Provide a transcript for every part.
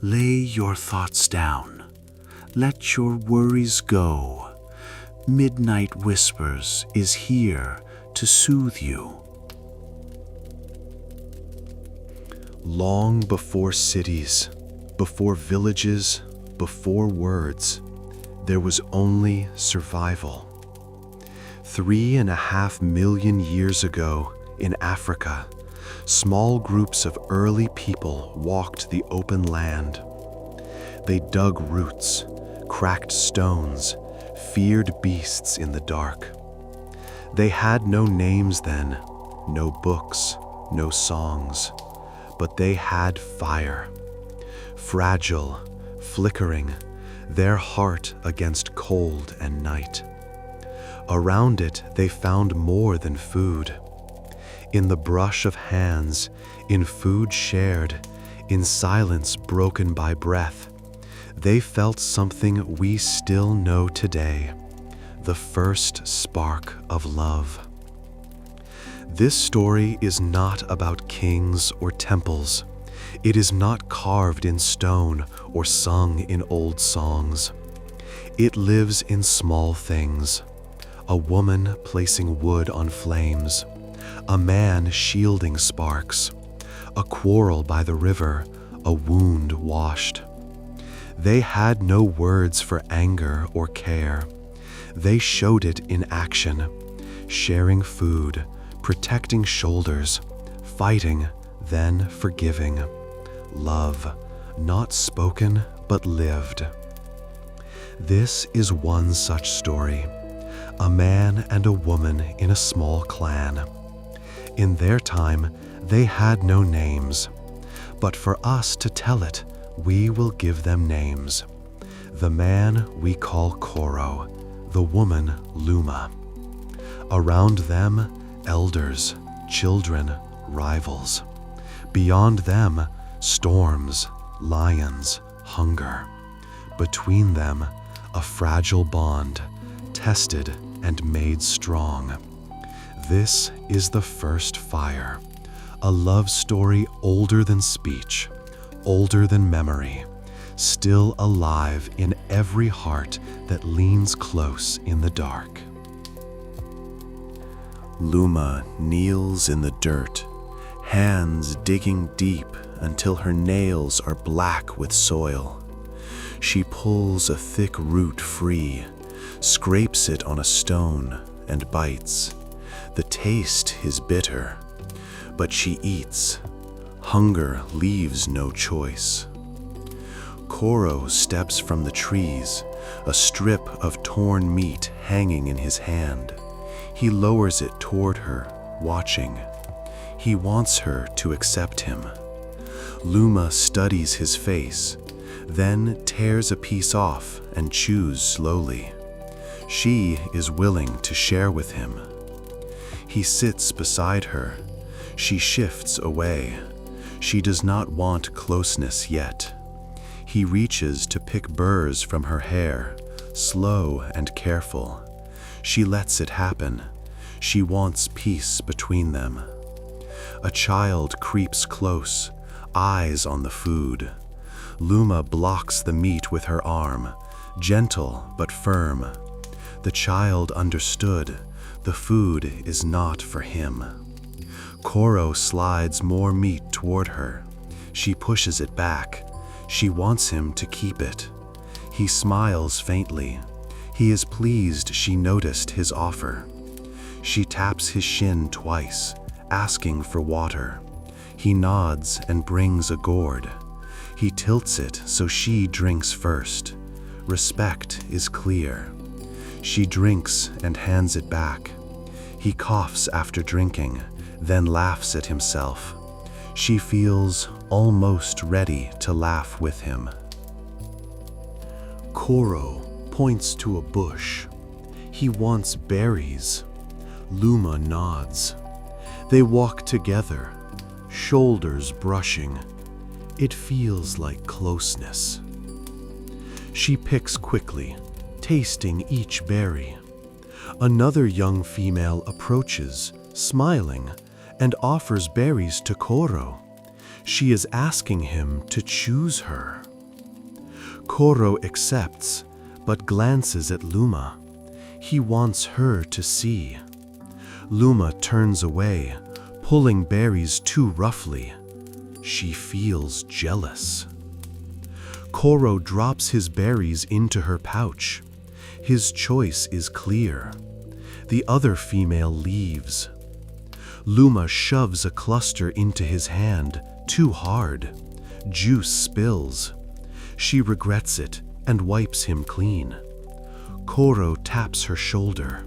Lay your thoughts down. Let your worries go. Midnight Whispers is here to soothe you. Long before cities, before villages, before words, there was only survival. 3.5 million years ago in Africa, small groups of early people walked the open land. They dug roots, cracked stones, feared beasts in the dark. They had no names then, no books, no songs, but they had fire. Fragile, flickering, their heart against cold and night. Around it they found more than food. In the brush of hands, in food shared, in silence broken by breath, they felt something we still know today, the first spark of love. This story is not about kings or temples. It is not carved in stone or sung in old songs. It lives in small things. A woman placing wood on flames, a man shielding sparks, a quarrel by the river, a wound washed. They had no words for anger or care. They showed it in action, sharing food, protecting shoulders, fighting, then forgiving. Love, not spoken but lived. This is one such story. A man and a woman in a small clan. In their time, they had no names, but for us to tell it, we will give them names. The man we call Koro, the woman Luma. Around them, elders, children, rivals. Beyond them, storms, lions, hunger. Between them, a fragile bond, tested and made strong. This is the first fire, a love story older than speech, older than memory, still alive in every heart that leans close in the dark. Luma kneels in the dirt, hands digging deep until her nails are black with soil. She pulls a thick root free, scrapes it on a stone, and bites. The taste is bitter, but she eats. Hunger leaves no choice. Koro steps from the trees, a strip of torn meat hanging in his hand. He lowers it toward her, watching. He wants her to accept him. Luma studies his face, then tears a piece off and chews slowly. She is willing to share with him. He sits beside her. She shifts away. She does not want closeness yet. He reaches to pick burrs from her hair, slow and careful. She lets it happen. She wants peace between them. A child creeps close, eyes on the food. Luma blocks the meat with her arm, gentle but firm. The child understood. The food is not for him. Koro slides more meat toward her. She pushes it back. She wants him to keep it. He smiles faintly. He is pleased she noticed his offer. She taps his shin twice, asking for water. He nods and brings a gourd. He tilts it so she drinks first. Respect is clear. She drinks and hands it back. He coughs after drinking, then laughs at himself. She feels almost ready to laugh with him. Koro points to a bush. He wants berries. Luma nods. They walk together, shoulders brushing. It feels like closeness. She picks quickly, tasting each berry. Another young female approaches, smiling, and offers berries to Koro. She is asking him to choose her. Koro accepts, but glances at Luma. He wants her to see. Luma turns away, pulling berries too roughly. She feels jealous. Koro drops his berries into her pouch. His choice is clear. The other female leaves. Luma shoves a cluster into his hand, too hard. Juice spills. She regrets it and wipes him clean. Koro taps her shoulder.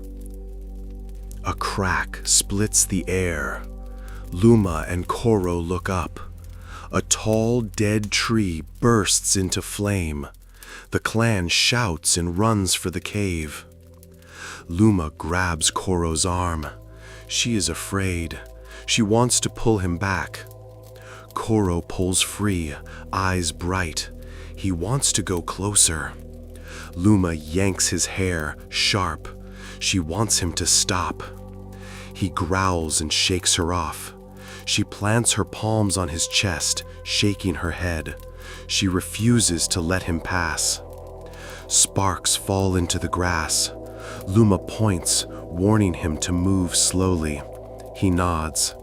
A crack splits the air. Luma and Koro look up. A tall, dead tree bursts into flame. The clan shouts and runs for the cave. Luma grabs Koro's arm. She is afraid. She wants to pull him back. Koro pulls free, eyes bright. He wants to go closer. Luma yanks his hair, sharp. She wants him to stop. He growls and shakes her off. She plants her palms on his chest, shaking her head. She refuses to let him pass. Sparks fall into the grass. Luma points, warning him to move slowly. He nods.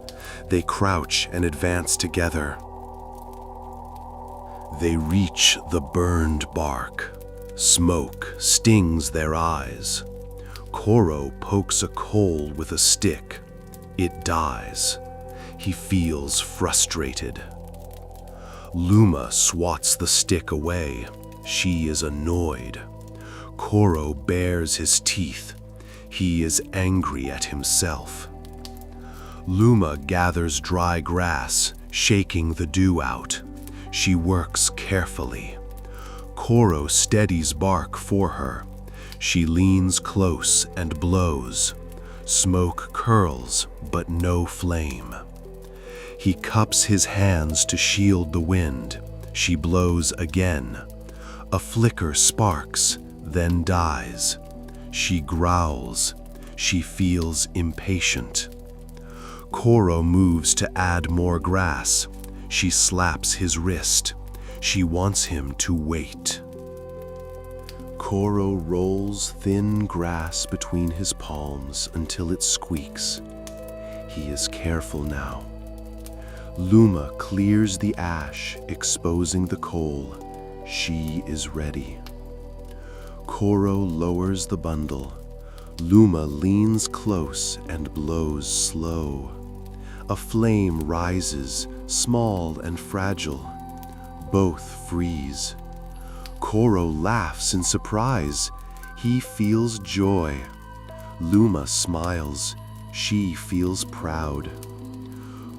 They crouch and advance together. They reach the burned bark. Smoke stings their eyes. Koro pokes a coal with a stick. It dies. He feels frustrated. Luma swats the stick away. She is annoyed. Koro bares his teeth. He is angry at himself. Luma gathers dry grass, shaking the dew out. She works carefully. Koro steadies bark for her. She leans close and blows. Smoke curls, but no flame. He cups his hands to shield the wind. She blows again. A flicker sparks, then dies. She growls. She feels impatient. Koro moves to add more grass. She slaps his wrist. She wants him to wait. Koro rolls thin grass between his palms until it squeaks. He is careful now. Luma clears the ash, exposing the coal. She is ready. Koro lowers the bundle. Luma leans close and blows slow. A flame rises, small and fragile. Both freeze. Koro laughs in surprise. He feels joy. Luma smiles. She feels proud.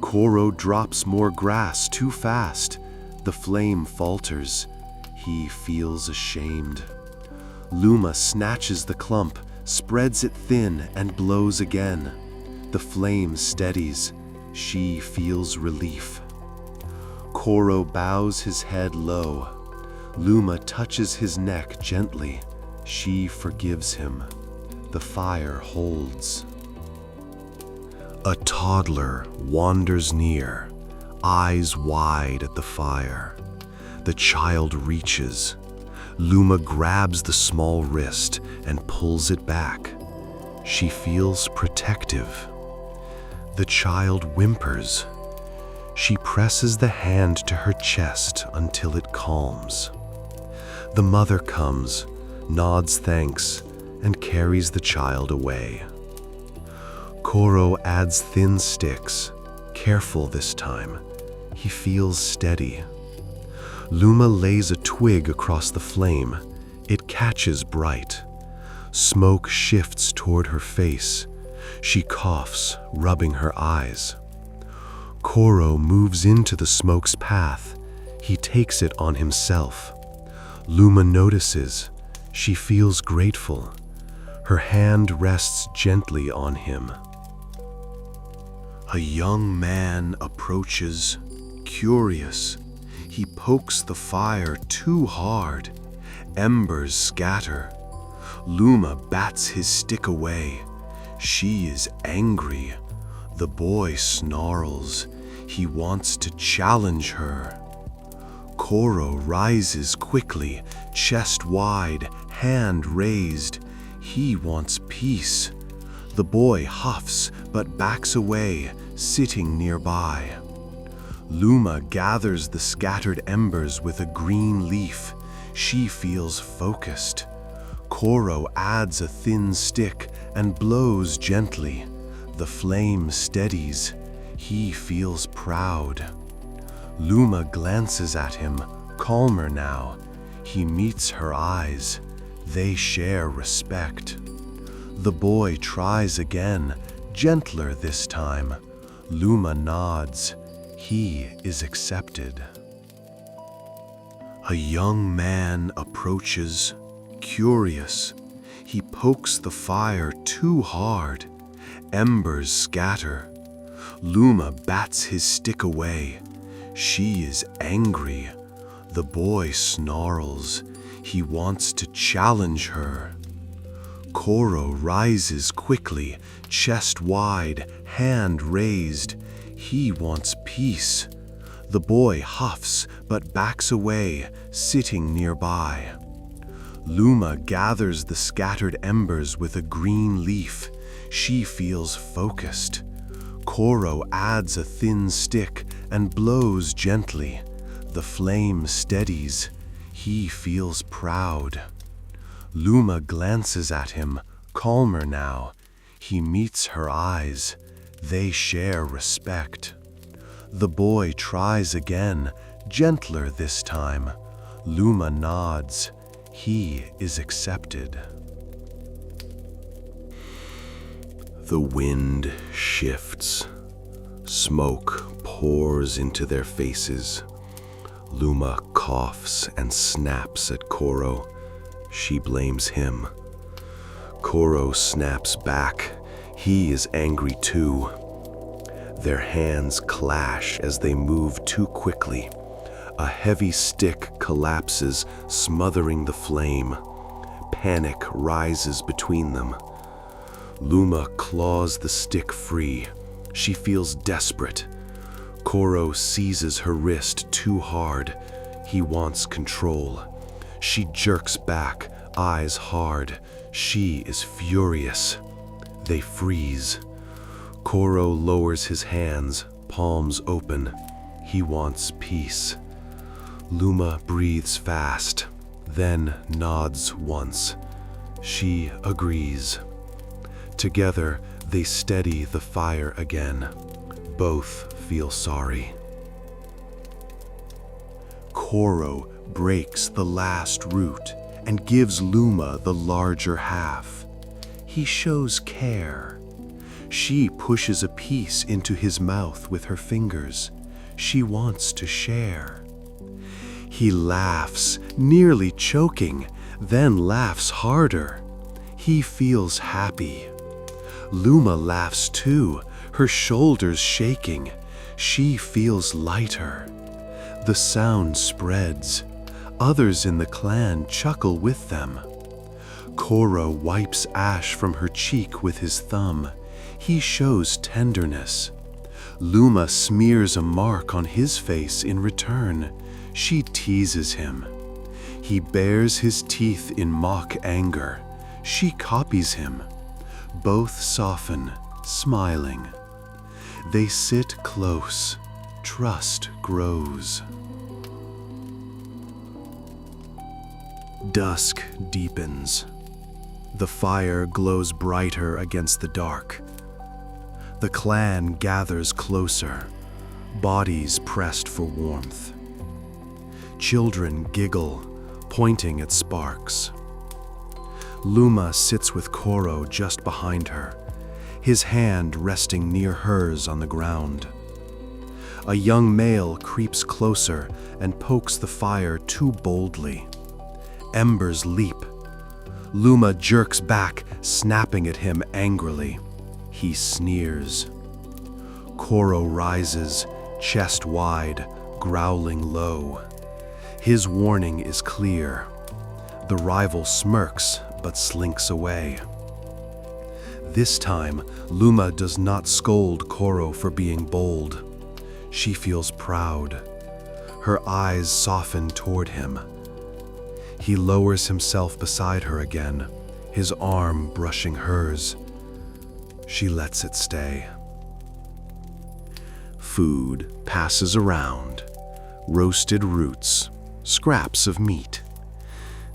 Koro drops more grass too fast. The flame falters. He feels ashamed. Luma snatches the clump, spreads it thin, and blows again. The flame steadies. She feels relief. Koro bows his head low. Luma touches his neck gently. She forgives him. The fire holds. A toddler wanders near, eyes wide at the fire. The child reaches. Luma grabs the small wrist and pulls it back. She feels protective. The child whimpers. She presses the hand to her chest until it calms. The mother comes, nods thanks, and carries the child away. Koro adds thin sticks, careful this time. He feels steady. Luma lays a twig across the flame. It catches bright. Smoke shifts toward her face. She coughs, rubbing her eyes. Koro moves into the smoke's path. He takes it on himself. Luma notices. She feels grateful. Her hand rests gently on him. A young man approaches, curious. He pokes the fire too hard. Embers scatter. Luma bats his stick away. She is angry. The boy snarls. He wants to challenge her. Koro rises quickly, chest wide, hand raised. He wants peace. The boy huffs but backs away, sitting nearby. Luma gathers the scattered embers with a green leaf. She feels focused. Koro adds a thin stick and blows gently. The flame steadies. He feels proud. Luma glances at him, calmer now. He meets her eyes. They share respect. The boy tries again, gentler this time. Luma nods. He is accepted. A young man approaches, curious. He pokes the fire too hard. Embers scatter. Luma bats his stick away. She is angry. The boy snarls. He wants to challenge her. Koro rises quickly, chest wide, hand raised. He wants peace. The boy huffs but backs away, sitting nearby. Luma gathers the scattered embers with a green leaf. She feels focused. Koro adds a thin stick and blows gently. The flame steadies. He feels proud. Luma glances at him, calmer now. He meets her eyes. They share respect. The boy tries again, gentler this time. Luma nods. He is accepted. The wind shifts. Smoke pours into their faces. Luma coughs and snaps at Koro. She blames him. Koro snaps back. He is angry too. Their hands clash as they move too quickly. A heavy stick collapses, smothering the flame. Panic rises between them. Luma claws the stick free. She feels desperate. Koro seizes her wrist too hard. He wants control. She jerks back, eyes hard. She is furious. They freeze. Koro lowers his hands, palms open. He wants peace. Luma breathes fast, then nods once. She agrees. Together, they steady the fire again. Both feel sorry. Koro breaks the last root and gives Luma the larger half. He shows care. She pushes a piece into his mouth with her fingers. She wants to share. He laughs, nearly choking, then laughs harder. He feels happy. Luma laughs too, her shoulders shaking. She feels lighter. The sound spreads. Others in the clan chuckle with them. Koro wipes ash from her cheek with his thumb. He shows tenderness. Luma smears a mark on his face in return. She teases him. He bares his teeth in mock anger. She copies him. Both soften, smiling. They sit close. Trust grows. Dusk deepens. The fire glows brighter against the dark. The clan gathers closer, bodies pressed for warmth. Children giggle, pointing at sparks. Luma sits with Koro just behind her, his hand resting near hers on the ground. A young male creeps closer and pokes the fire too boldly. Embers leap. Luma jerks back, snapping at him angrily. He sneers. Koro rises, chest wide, growling low. His warning is clear. The rival smirks but slinks away. This time, Luma does not scold Koro for being bold. She feels proud. Her eyes soften toward him. He lowers himself beside her again, his arm brushing hers. She lets it stay. Food passes around. Roasted roots, scraps of meat.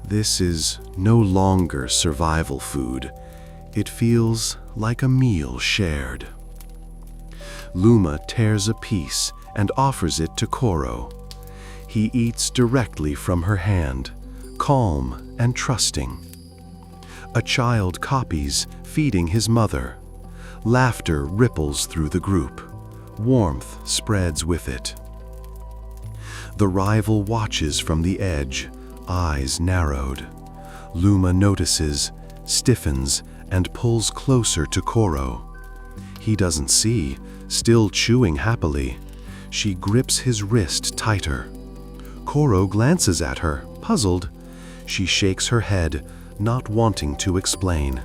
This is no longer survival food. It feels like a meal shared. Luma tears a piece and offers it to Koro. He eats directly from her hand, calm and trusting. A child copies, feeding his mother. Laughter ripples through the group. Warmth spreads with it. The rival watches from the edge, eyes narrowed. Luma notices, stiffens, and pulls closer to Koro. He doesn't see, still chewing happily. She grips his wrist tighter. Koro glances at her, puzzled. She shakes her head, not wanting to explain.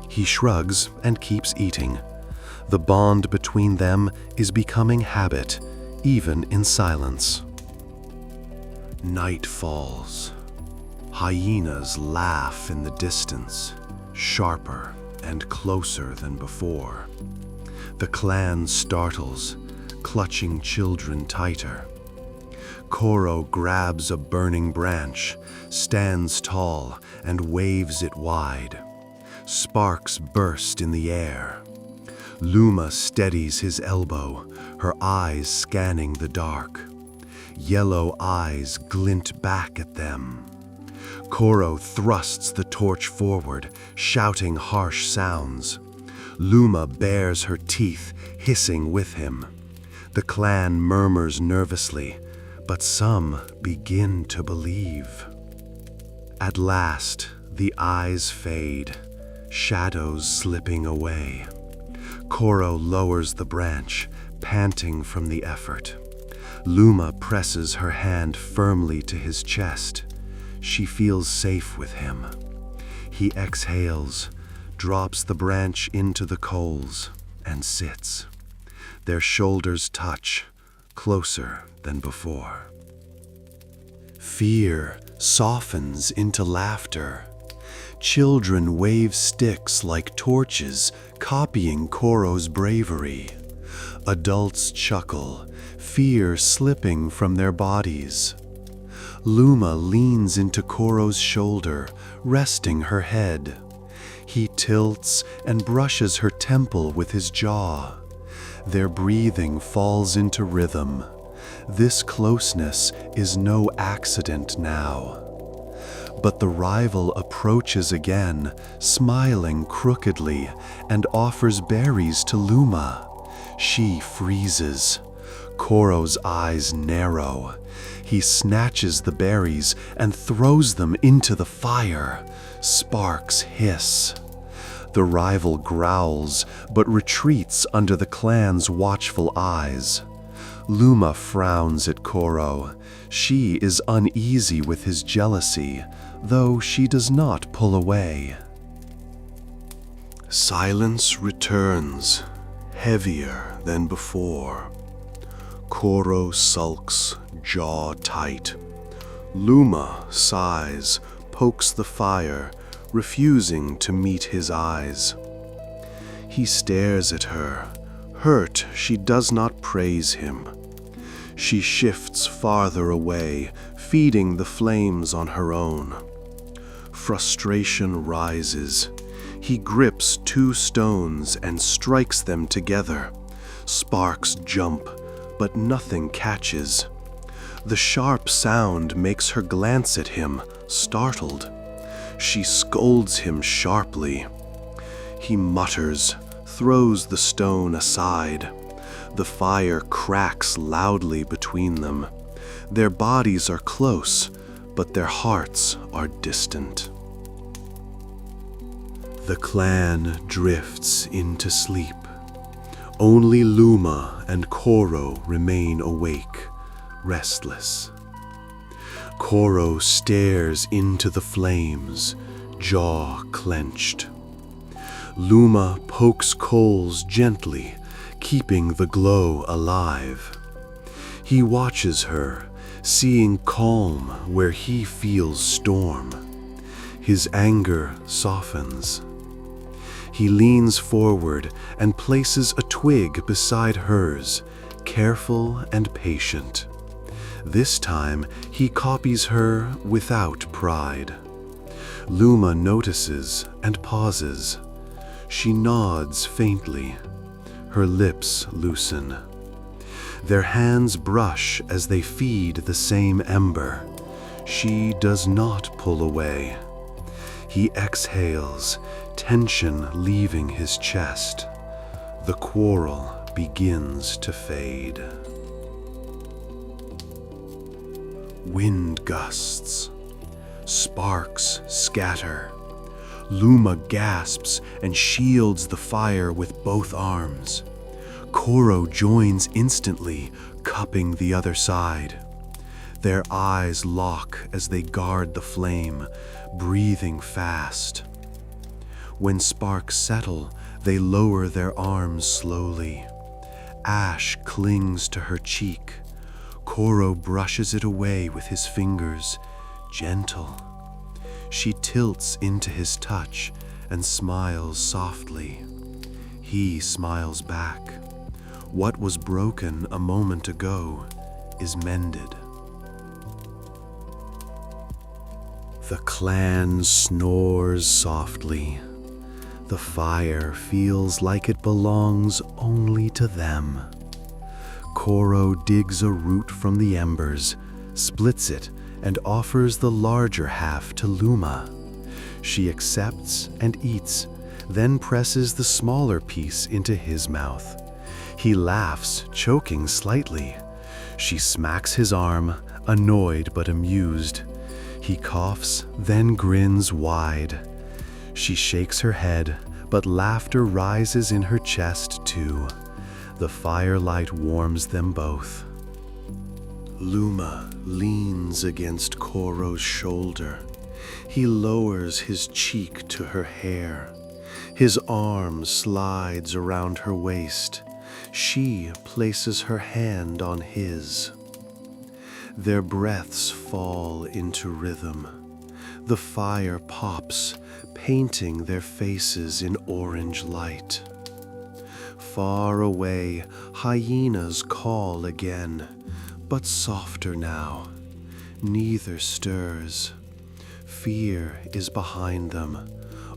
He shrugs and keeps eating. The bond between them is becoming habit, even in silence. Night falls. Hyenas laugh in the distance, sharper and closer than before. The clan startles, clutching children tighter. Koro grabs a burning branch, stands tall, and waves it wide. Sparks burst in the air. Luma steadies his elbow, her eyes scanning the dark. Yellow eyes glint back at them. Koro thrusts the torch forward, shouting harsh sounds. Luma bares her teeth, hissing with him. The clan murmurs nervously, but some begin to believe. At last, the eyes fade, shadows slipping away. Koro lowers the branch, panting from the effort. Luma presses her hand firmly to his chest. She feels safe with him. He exhales, drops the branch into the coals, and sits. Their shoulders touch, closer than before. Fear softens into laughter. Children wave sticks like torches, copying Koro's bravery. Adults chuckle, fear slipping from their bodies. Luma leans into Koro's shoulder, resting her head. He tilts and brushes her temple with his jaw. Their breathing falls into rhythm. This closeness is no accident now. But the rival approaches again, smiling crookedly, and offers berries to Luma. She freezes. Koro's eyes narrow. He snatches the berries and throws them into the fire. Sparks hiss. The rival growls, but retreats under the clan's watchful eyes. Luma frowns at Koro. She is uneasy with his jealousy, though she does not pull away. Silence returns, heavier than before. Koro sulks, jaw tight. Luma sighs, pokes the fire, refusing to meet his eyes. He stares at her. Hurt, she does not praise him. She shifts farther away, feeding the flames on her own. Frustration rises. He grips 2 stones and strikes them together. Sparks jump, but nothing catches. The sharp sound makes her glance at him, startled. She scolds him sharply. He mutters, throws the stone aside. The fire cracks loudly between them. Their bodies are close, but their hearts are distant. The clan drifts into sleep. Only Luma and Koro remain awake, restless. Koro stares into the flames, jaw clenched. Luma pokes coals gently, keeping the glow alive. He watches her, seeing calm where he feels storm. His anger softens. He leans forward and places a twig beside hers, careful and patient. This time, he copies her without pride. Luma notices and pauses. She nods faintly. Her lips loosen. Their hands brush as they feed the same ember. She does not pull away. He exhales, tension leaving his chest. The quarrel begins to fade. Wind gusts. Sparks scatter. Luma gasps and shields the fire with both arms. Koro joins instantly, cupping the other side. Their eyes lock as they guard the flame, breathing fast. When sparks settle, they lower their arms slowly. Ash clings to her cheek. Koro brushes it away with his fingers, gentle. She tilts into his touch and smiles softly. He smiles back. What was broken a moment ago is mended. The clan snores softly. The fire feels like it belongs only to them. Koro digs a root from the embers, splits it, and offers the larger half to Luma. She accepts and eats, then presses the smaller piece into his mouth. He laughs, choking slightly. She smacks his arm, annoyed but amused. He coughs, then grins wide. She shakes her head, but laughter rises in her chest too. The firelight warms them both. Luma leans against Koro's shoulder. He lowers his cheek to her hair. His arm slides around her waist. She places her hand on his. Their breaths fall into rhythm. The fire pops, painting their faces in orange light. Far away, hyenas call again, but softer now. Neither stirs. Fear is behind them.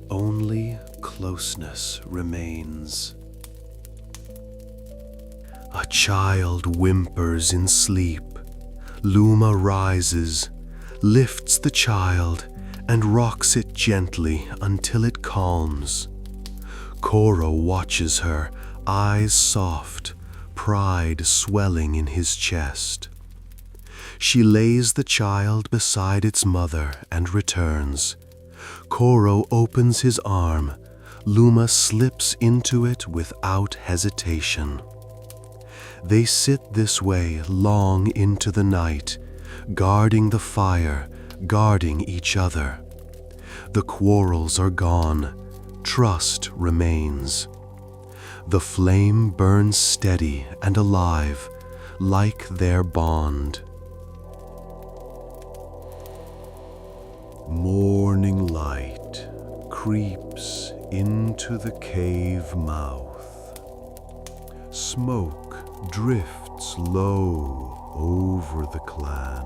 Only closeness remains. A child whimpers in sleep. Luma rises, lifts the child, and rocks it gently until it calms. Koro watches her, eyes soft, pride swelling in his chest. She lays the child beside its mother and returns. Koro opens his arm. Luma slips into it without hesitation. They sit this way long into the night, guarding the fire, guarding each other. The quarrels are gone. Trust remains. The flame burns steady and alive, like their bond. Morning light creeps into the cave mouth. Smoke drifts low over the clan.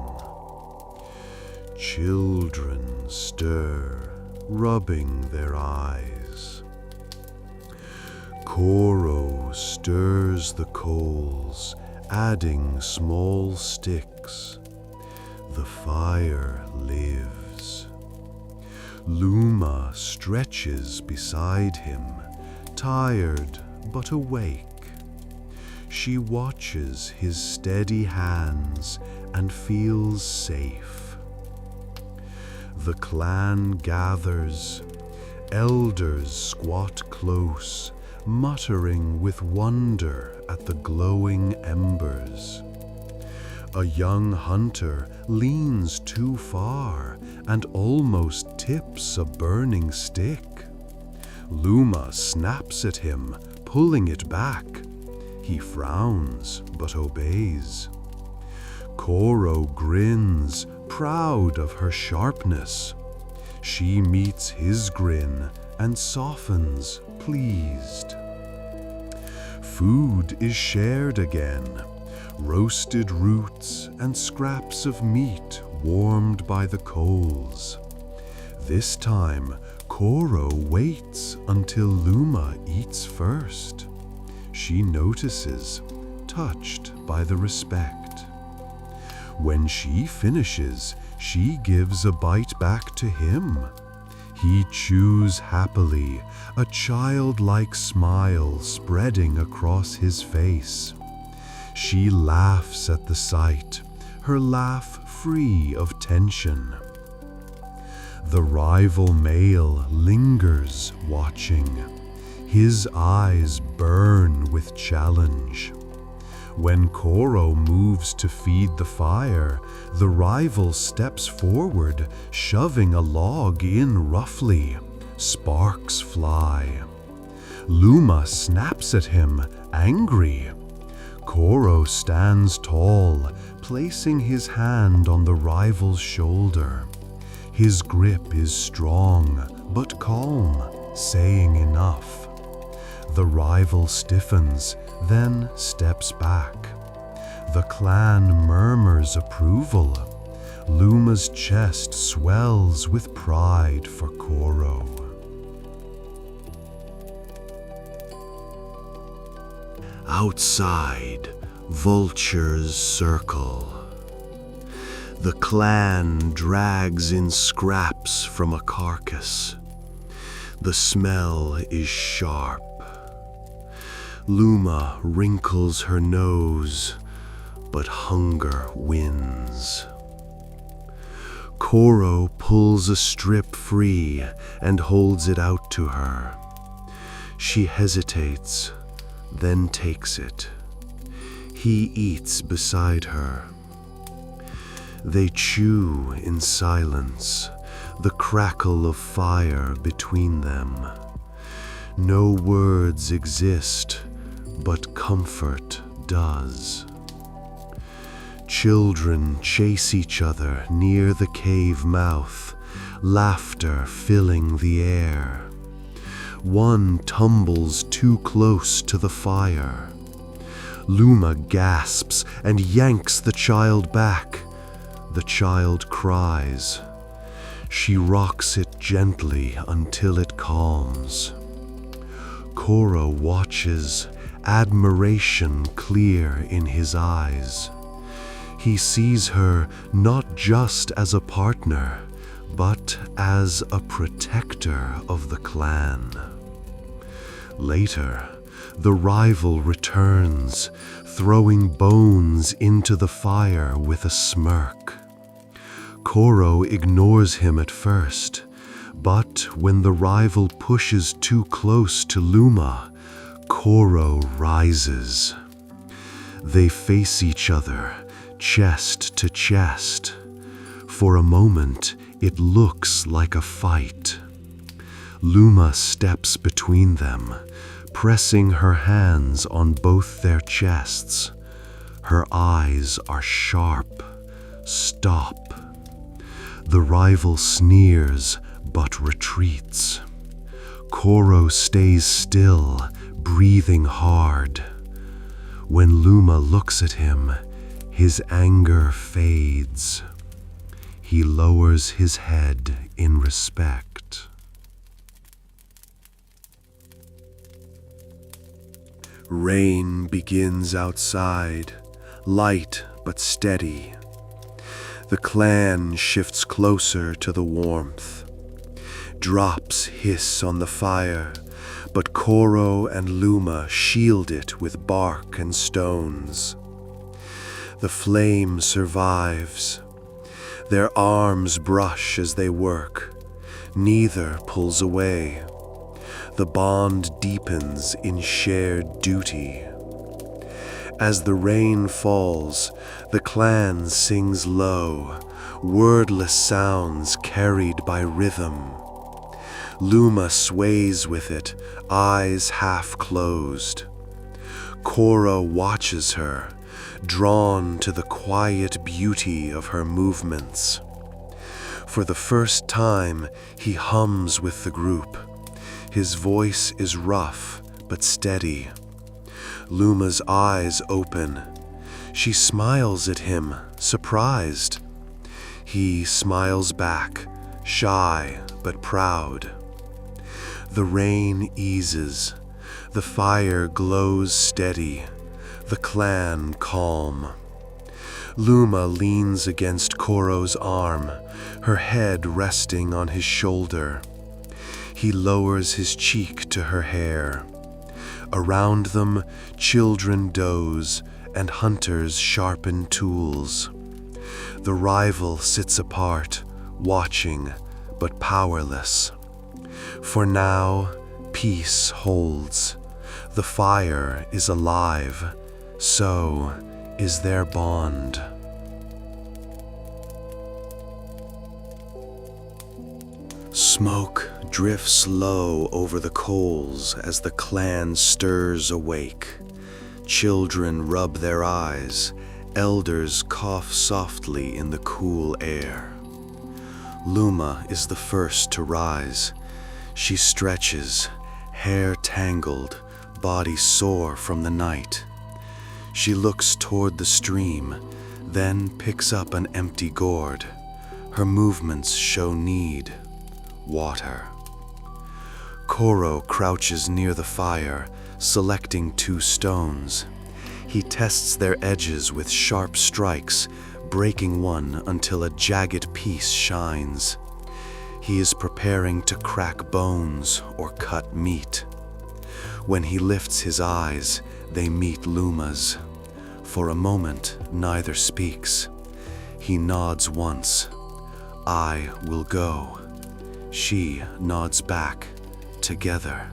Children stir, rubbing their eyes. Koro stirs the coals, adding small sticks. The fire lives. Luma stretches beside him, tired but awake. She watches his steady hands and feels safe. The clan gathers. Elders squat close, muttering with wonder at the glowing embers. A young hunter leans too far and almost tips a burning stick. Luma snaps at him, pulling it back. He frowns but obeys. Koro grins, proud of her sharpness. She meets his grin and softens, pleased. Food is shared again, roasted roots and scraps of meat warmed by the coals. This time, Koro waits until Luma eats first. She notices, touched by the respect. When she finishes, she gives a bite back to him. He chews happily, a childlike smile spreading across his face. She laughs at the sight, her laugh free of tension. The rival male lingers, watching. His eyes burn with challenge. When Koro moves to feed the fire, the rival steps forward, shoving a log in roughly. Sparks fly. Luma snaps at him, angry. Koro stands tall, placing his hand on the rival's shoulder. His grip is strong, but calm, saying enough. The rival stiffens, then steps back. The clan murmurs approval. Luma's chest swells with pride for Koro. Outside, vultures circle. The clan drags in scraps from a carcass. The smell is sharp. Luma wrinkles her nose, but hunger wins. Koro pulls a strip free and holds it out to her. She hesitates, then takes it. He eats beside her. They chew in silence, the crackle of fire between them. No words exist, but comfort does. Children chase each other near the cave mouth, laughter filling the air. One tumbles too close to the fire. Luma gasps and yanks the child back. The child cries. She rocks it gently until it calms. Koro watches, admiration clear in his eyes. He sees her not just as a partner, but as a protector of the clan. Later, the rival returns, throwing bones into the fire with a smirk. Koro ignores him at first, but when the rival pushes too close to Luma, Koro rises. They face each other, chest to chest. For a moment, it looks like a fight. Luma steps between them, pressing her hands on both their chests. Her eyes are sharp. Stop. The rival sneers, but retreats. Koro stays still, breathing hard. When Luma looks at him, his anger fades. He lowers his head in respect. Rain begins outside, light but steady. The clan shifts closer to the warmth. Drops hiss on the fire, but Koro and Luma shield it with bark and stones. The flame survives. Their arms brush as they work. Neither pulls away. The bond deepens in shared duty. As the rain falls, the clan sings low, wordless sounds carried by rhythm. Luma sways with it, eyes half closed. Koro watches her, drawn to the quiet beauty of her movements. For the first time, he hums with the group. His voice is rough but steady. Luma's eyes open. She smiles at him, surprised. He smiles back, shy but proud. The rain eases. The fire glows steady. The clan calm. Luma leans against Koro's arm, her head resting on his shoulder. He lowers his cheek to her hair. Around them, children doze and hunters sharpen tools. The rival sits apart, watching but powerless. For now, peace holds. The fire is alive, so is their bond. Smoke drifts low over the coals as the clan stirs awake. Children rub their eyes, elders cough softly in the cool air. Luma is the first to rise. She stretches, hair tangled, body sore from the night. She looks toward the stream, then picks up an empty gourd. Her movements show need. Water. Koro crouches near the fire, selecting 2 stones. He tests their edges with sharp strikes, breaking one until a jagged piece shines. He is preparing to crack bones or cut meat. When he lifts his eyes, they meet Luma's. For a moment, neither speaks. He nods once. I will go. She nods back. Together.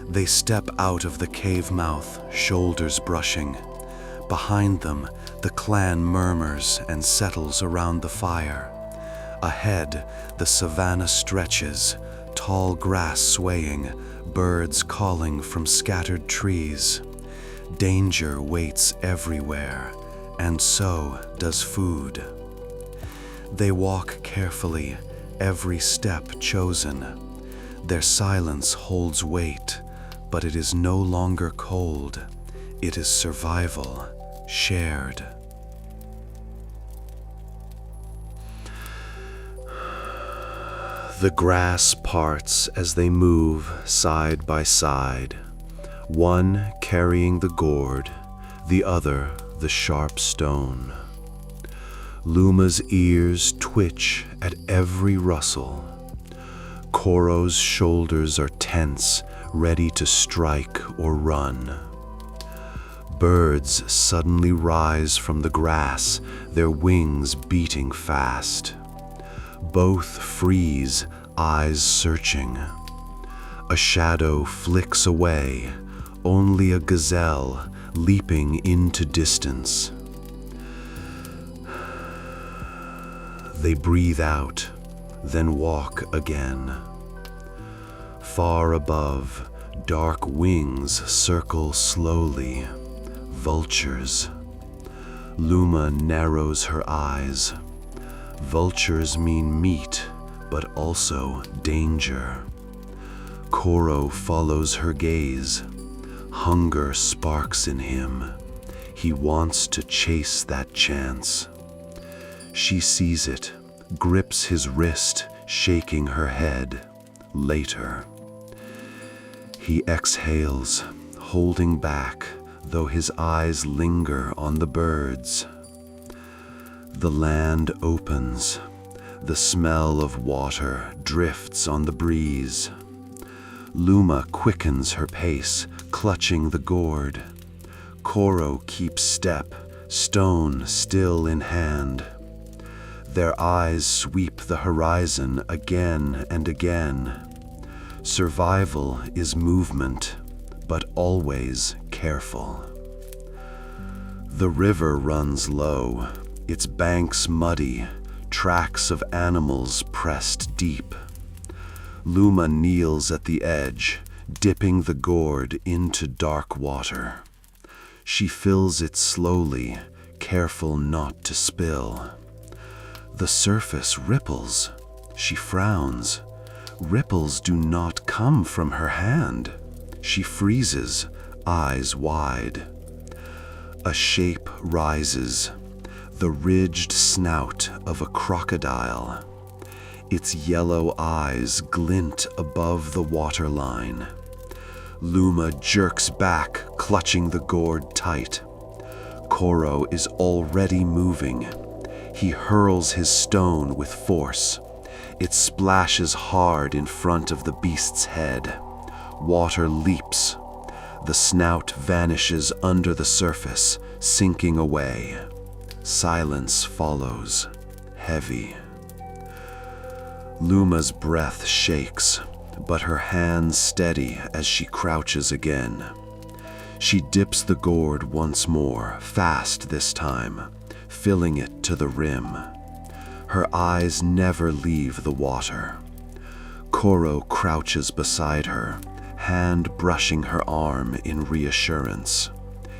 They step out of the cave mouth, shoulders brushing. Behind them, the clan murmurs and settles around the fire. Ahead, the savanna stretches, tall grass swaying, birds calling from scattered trees. Danger waits everywhere, and so does food. They walk carefully, every step chosen. Their silence holds weight, but it is no longer cold. It is survival, shared. The grass parts as they move side by side, one carrying the gourd, the other the sharp stone. Luma's ears twitch at every rustle. Koro's shoulders are tense, ready to strike or run. Birds suddenly rise from the grass, their wings beating fast. Both freeze, eyes searching. A shadow flicks away, only a gazelle leaping into distance. They breathe out, then walk again. Far above, dark wings circle slowly. Vultures. Luma narrows her eyes. Vultures mean meat, but also danger. Koro follows her gaze. Hunger sparks in him. He wants to chase that chance. She sees it, grips his wrist, shaking her head. Later. He exhales, holding back, though his eyes linger on the birds. The land opens. The smell of water drifts on the breeze. Luma quickens her pace, clutching the gourd. Koro keeps step, stone still in hand. Their eyes sweep the horizon again and again. Survival is movement, but always careful. The river runs low, its banks muddy, tracks of animals pressed deep. Luma kneels at the edge, dipping the gourd into dark water. She fills it slowly, careful not to spill. The surface ripples. She frowns. Ripples do not come from her hand. She freezes, eyes wide. A shape rises, the ridged snout of a crocodile. Its yellow eyes glint above the waterline. Luma jerks back, clutching the gourd tight. Koro is already moving. He hurls his stone with force. It splashes hard in front of the beast's head. Water leaps. The snout vanishes under the surface, sinking away. Silence follows, heavy. Luma's breath shakes, but her hands steady as she crouches again. She dips the gourd once more, fast this time, filling it to the rim. Her eyes never leave the water. Koro crouches beside her, hand brushing her arm in reassurance.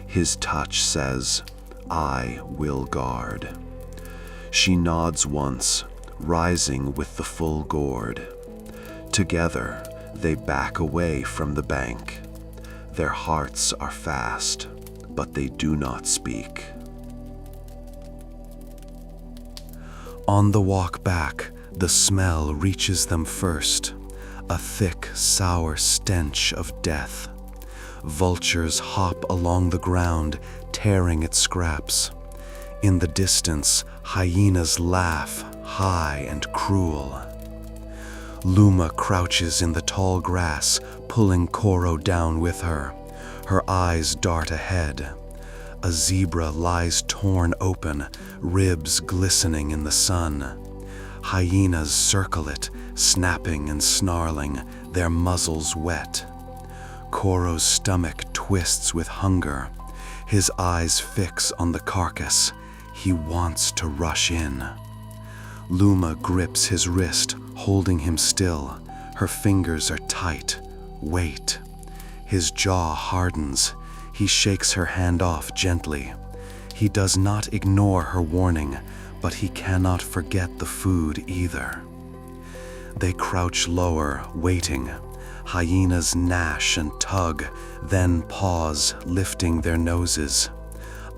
His touch says, "I will guard." She nods once, rising with the full gourd. Together, they back away from the bank. Their hearts are fast, but they do not speak. On the walk back, the smell reaches them first, a thick, sour stench of death. Vultures hop along the ground, tearing at scraps. In the distance, hyenas laugh, high and cruel. Luma crouches in the tall grass, pulling Koro down with her. Her eyes dart ahead. A zebra lies torn open, ribs glistening in the sun. Hyenas circle it, snapping and snarling, their muzzles wet. Koro's stomach twists with hunger. His eyes fix on the carcass. He wants to rush in. Luma grips his wrist, holding him still. Her fingers are tight. Wait. His jaw hardens. He shakes her hand off gently. He does not ignore her warning, but he cannot forget the food either. They crouch lower, waiting. Hyenas gnash and tug, then pause, lifting their noses.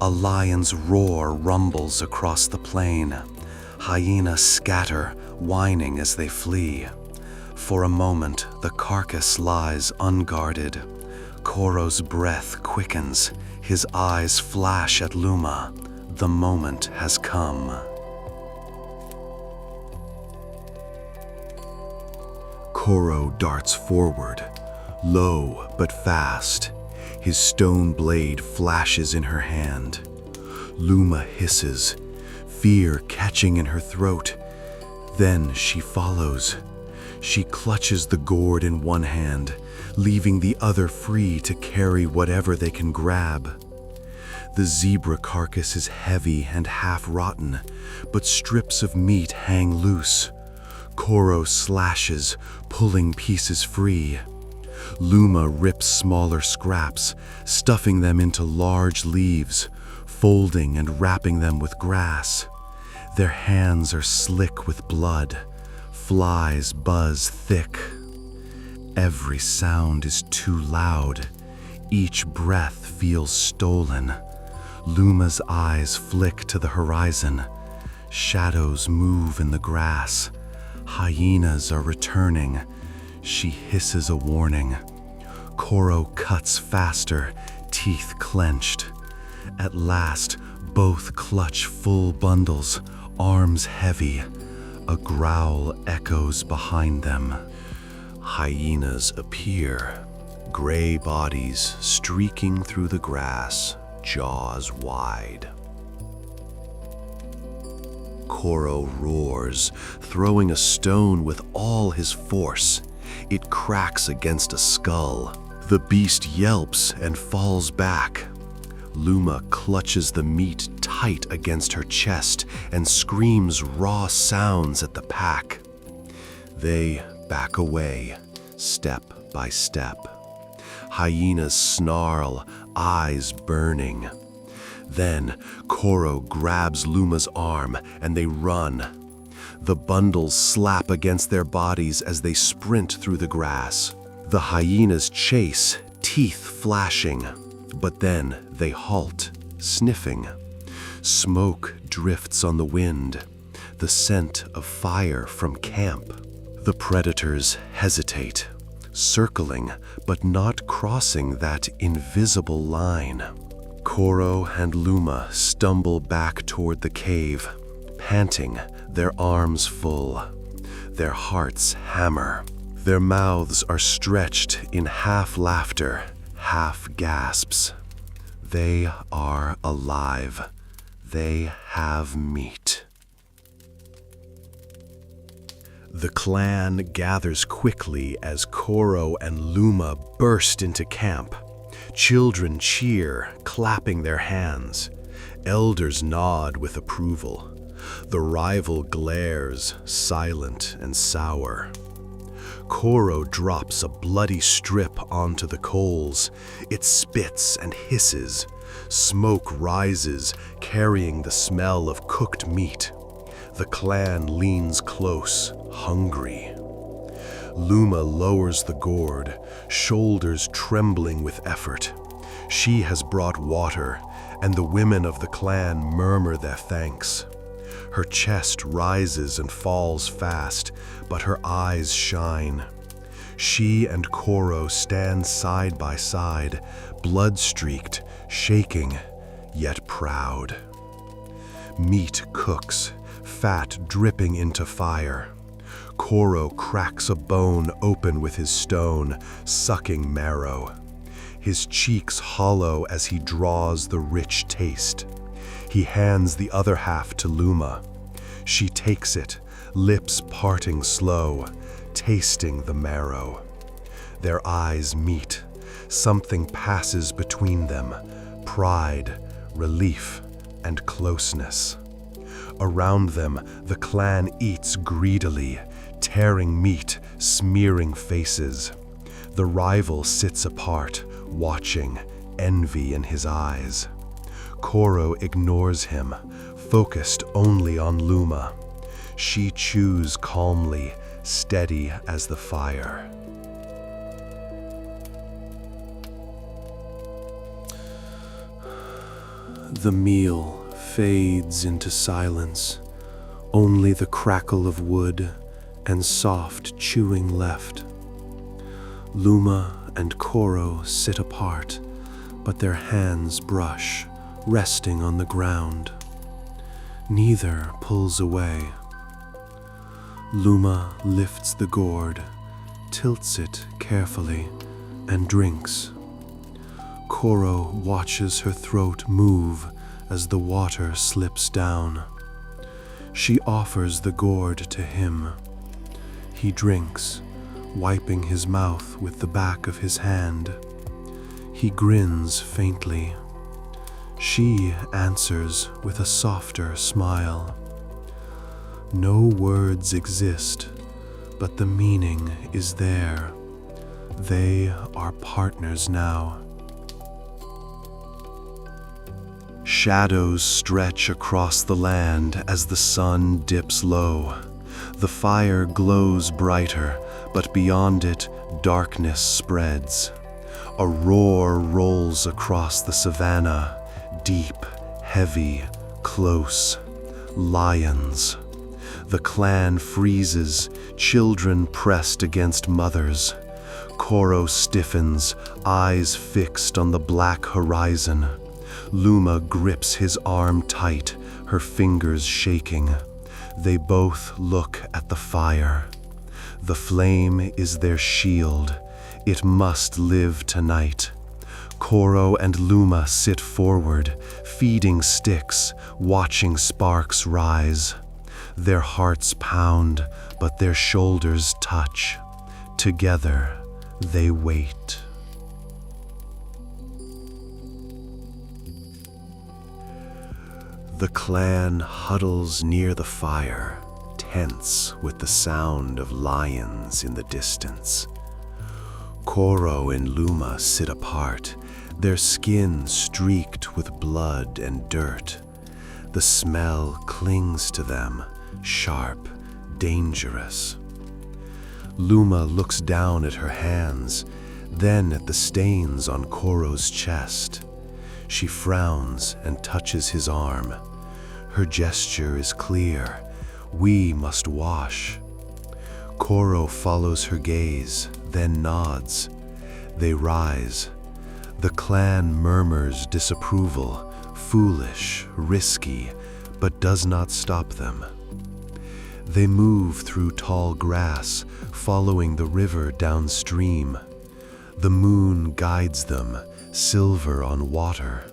A lion's roar rumbles across the plain. Hyenas scatter, whining as they flee. For a moment, the carcass lies unguarded. Koro's breath quickens. His eyes flash at Luma. The moment has come. Koro darts forward, low but fast. His stone blade flashes in her hand. Luma hisses, fear catching in her throat. Then she follows. She clutches the gourd in one hand, leaving the other free to carry whatever they can grab. The zebra carcass is heavy and half-rotten, but strips of meat hang loose. Koro slashes, pulling pieces free. Luma rips smaller scraps, stuffing them into large leaves, folding and wrapping them with grass. Their hands are slick with blood. Flies buzz thick. Every sound is too loud. Each breath feels stolen. Luma's eyes flick to the horizon. Shadows move in the grass. Hyenas are returning. She hisses a warning. Koro cuts faster, teeth clenched. At last, both clutch full bundles, arms heavy. A growl echoes behind them. Hyenas appear, gray bodies streaking through the grass, jaws wide. Koro roars, throwing a stone with all his force. It cracks against a skull. The beast yelps and falls back. Luma clutches the meat tight against her chest and screams raw sounds at the pack. They back away, step by step. Hyenas snarl, eyes burning. Then Koro grabs Luma's arm and they run. The bundles slap against their bodies as they sprint through the grass. The hyenas chase, teeth flashing, but then they halt, sniffing. Smoke drifts on the wind, the scent of fire from camp. The predators hesitate, circling but not crossing that invisible line. Koro and Luma stumble back toward the cave, panting, their arms full. Their hearts hammer. Their mouths are stretched in half laughter, half gasps. They are alive. They have meat. The clan gathers quickly as Koro and Luma burst into camp. Children cheer, clapping their hands. Elders nod with approval. The rival glares, silent and sour. Koro drops a bloody strip onto the coals. It spits and hisses. Smoke rises, carrying the smell of cooked meat. The clan leans close, hungry. Luma lowers the gourd, shoulders trembling with effort. She has brought water, and the women of the clan murmur their thanks. Her chest rises and falls fast, but her eyes shine. She and Koro stand side by side, blood-streaked, shaking, yet proud. Meat cooks, fat dripping into fire. Koro cracks a bone open with his stone, sucking marrow. His cheeks hollow as he draws the rich taste. He hands the other half to Luma. She takes it, lips parting slow, tasting the marrow. Their eyes meet. Something passes between them, pride, relief, and closeness. Around them, the clan eats greedily, tearing meat, smearing faces. The rival sits apart, watching, envy in his eyes. Koro ignores him, focused only on Luma. She chews calmly, steady as the fire. The meal fades into silence, only the crackle of wood and soft chewing left. Luma and Koro sit apart, but their hands brush, resting on the ground. Neither pulls away. Luma lifts the gourd, tilts it carefully, and drinks. Koro watches her throat move as the water slips down. She offers the gourd to him. He drinks, wiping his mouth with the back of his hand. He grins faintly. She answers with a softer smile. No words exist, but the meaning is there. They are partners now. Shadows stretch across the land as the sun dips low. The fire glows brighter, but beyond it, darkness spreads. A roar rolls across the savannah, deep, heavy, close. Lions. The clan freezes, children pressed against mothers. Koro stiffens, eyes fixed on the black horizon. Luma grips his arm tight, her fingers shaking. They both look at the fire. The flame is their shield. It must live tonight. Koro and Luma sit forward, feeding sticks, watching sparks rise. Their hearts pound, but their shoulders touch. Together, they wait. The clan huddles near the fire, tense with the sound of lions in the distance. Koro and Luma sit apart, their skin streaked with blood and dirt. The smell clings to them, sharp, dangerous. Luma looks down at her hands, then at the stains on Koro's chest. She frowns and touches his arm. Her gesture is clear. We must wash. Koro follows her gaze, then nods. They rise. The clan murmurs disapproval, foolish, risky, but does not stop them. They move through tall grass, following the river downstream. The moon guides them, silver on water.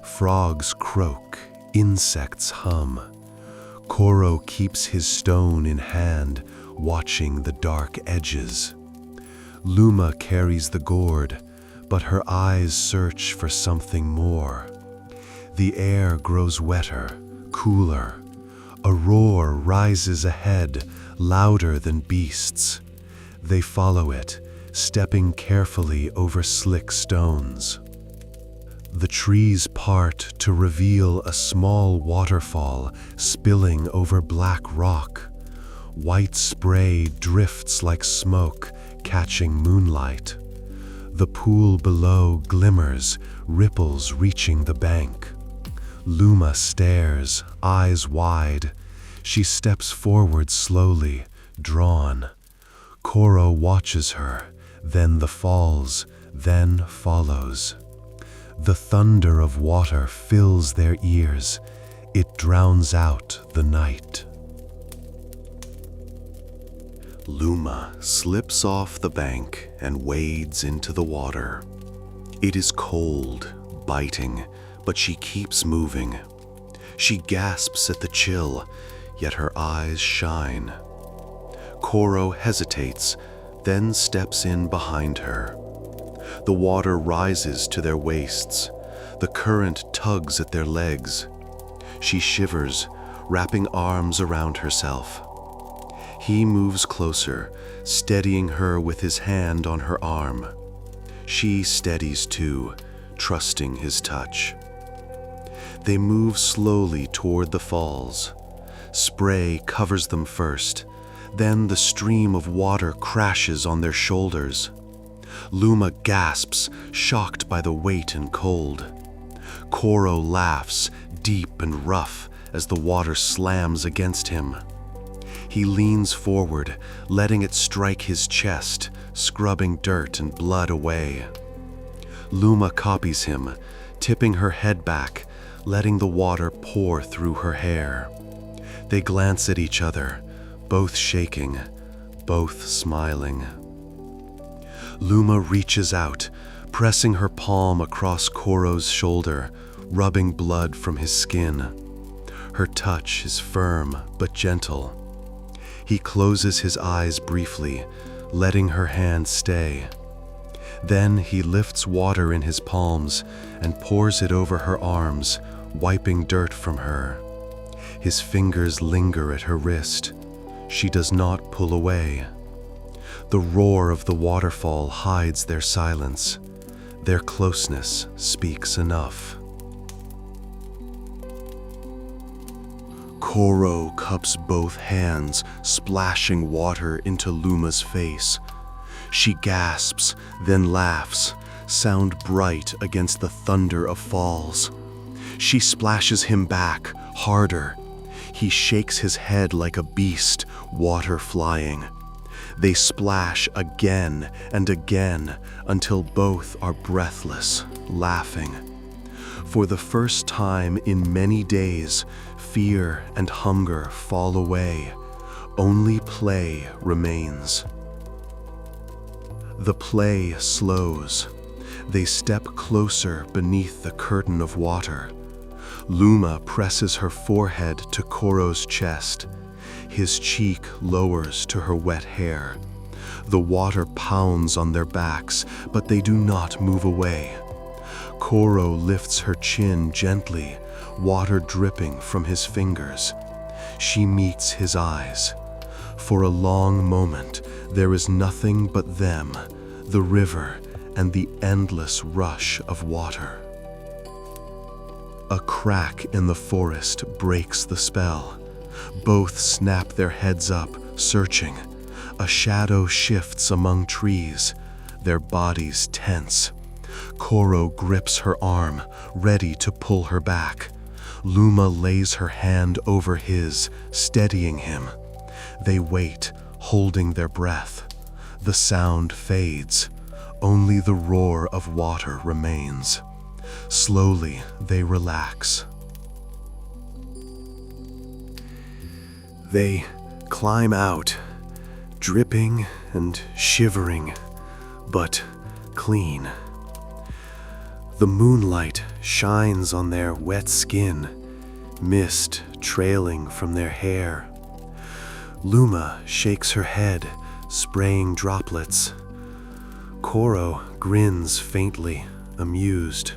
Frogs croak, insects hum. Koro keeps his stone in hand, watching the dark edges. Luma carries the gourd, but her eyes search for something more. The air grows wetter, cooler. A roar rises ahead, louder than beasts. They follow it, stepping carefully over slick stones. The trees part to reveal a small waterfall spilling over black rock. White spray drifts like smoke, catching moonlight. The pool below glimmers, ripples reaching the bank. Luma stares, eyes wide. She steps forward slowly, drawn. Koro watches her, then the falls, then follows. The thunder of water fills their ears. It drowns out the night. Luma slips off the bank and wades into the water. It is cold, biting, but she keeps moving. She gasps at the chill, yet her eyes shine. Koro hesitates, then steps in behind her. The water rises to their waists. The current tugs at their legs. She shivers, wrapping arms around herself. He moves closer, steadying her with his hand on her arm. She steadies too, trusting his touch. They move slowly toward the falls. Spray covers them first, then the stream of water crashes on their shoulders. Luma gasps, shocked by the weight and cold. Koro laughs, deep and rough, as the water slams against him. He leans forward, letting it strike his chest, scrubbing dirt and blood away. Luma copies him, tipping her head back, letting the water pour through her hair. They glance at each other, both shaking, both smiling. Luma reaches out, pressing her palm across Koro's shoulder, rubbing blood from his skin. Her touch is firm but gentle. He closes his eyes briefly, letting her hand stay. Then he lifts water in his palms and pours it over her arms, wiping dirt from her. His fingers linger at her wrist. She does not pull away. The roar of the waterfall hides their silence. Their closeness speaks enough. Koro cups both hands, splashing water into Luma's face. She gasps, then laughs, sound bright against the thunder of falls. She splashes him back, harder. He shakes his head like a beast, water flying. They splash again and again until both are breathless, laughing. For the first time in many days, fear and hunger fall away. Only play remains. The play slows. They step closer beneath the curtain of water. Luma presses her forehead to Koro's chest. His cheek lowers to her wet hair. The water pounds on their backs, but they do not move away. Koro lifts her chin gently, water dripping from his fingers. She meets his eyes. For a long moment, there is nothing but them, the river, and the endless rush of water. A crack in the forest breaks the spell. Both snap their heads up, searching. A shadow shifts among trees, their bodies tense. Koro grips her arm, ready to pull her back. Luma lays her hand over his, steadying him. They wait, holding their breath. The sound fades. Only the roar of water remains. Slowly, they relax. They climb out, dripping and shivering, but clean. The moonlight shines on their wet skin, mist trailing from their hair. Luma shakes her head, spraying droplets. Koro grins faintly, amused.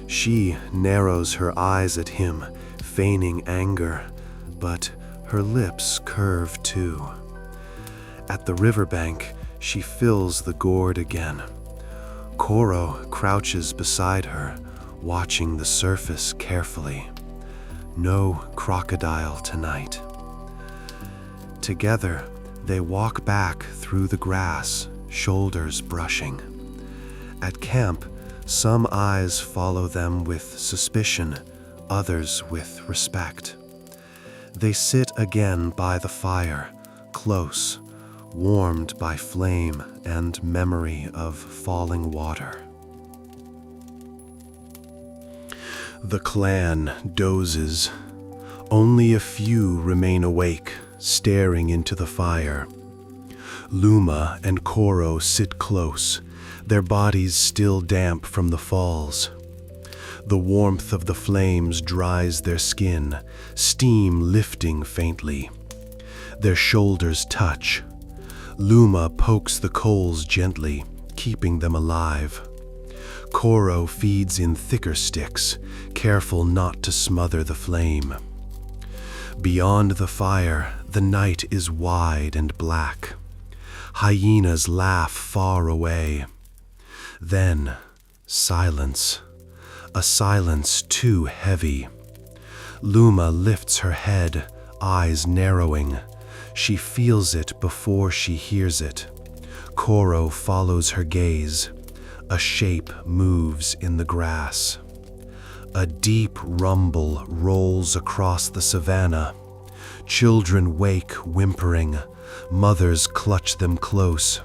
She narrows her eyes at him, feigning anger, but her lips curve too. At the riverbank, she fills the gourd again. Koro crouches beside her, watching the surface carefully. No crocodile tonight. Together, they walk back through the grass, shoulders brushing. At camp, some eyes follow them with suspicion, others with respect. They sit again by the fire, close, warmed by flame and memory of falling water. The clan dozes. Only a few remain awake, staring into the fire. Luma and Koro sit close, their bodies still damp from the falls. The warmth of the flames dries their skin, steam lifting faintly. Their shoulders touch. Luma pokes the coals gently, keeping them alive. Koro feeds in thicker sticks, careful not to smother the flame. Beyond the fire, the night is wide and black. Hyenas laugh far away. Then, silence. A silence too heavy. Luma lifts her head, eyes narrowing. She feels it before she hears it. Koro follows her gaze. A shape moves in the grass. A deep rumble rolls across the savannah. Children wake whimpering. Mothers clutch them close.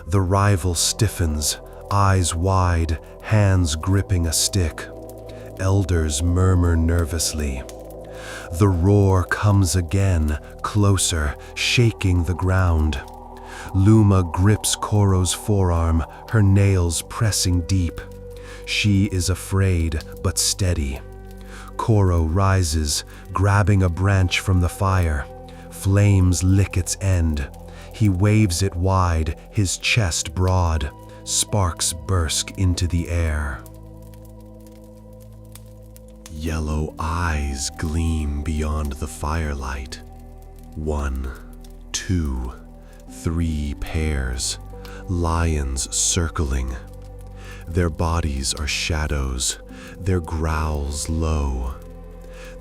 The rival stiffens, eyes wide, hands gripping a stick. Elders murmur nervously. The roar comes again, closer, shaking the ground. Luma grips Koro's forearm, her nails pressing deep. She is afraid, but steady. Koro rises, grabbing a branch from the fire. Flames lick its end. He waves it wide, his chest broad. Sparks burst into the air. Yellow eyes gleam beyond the firelight. 1, 2, 3 pairs, lions circling. Their bodies are shadows, their growls low.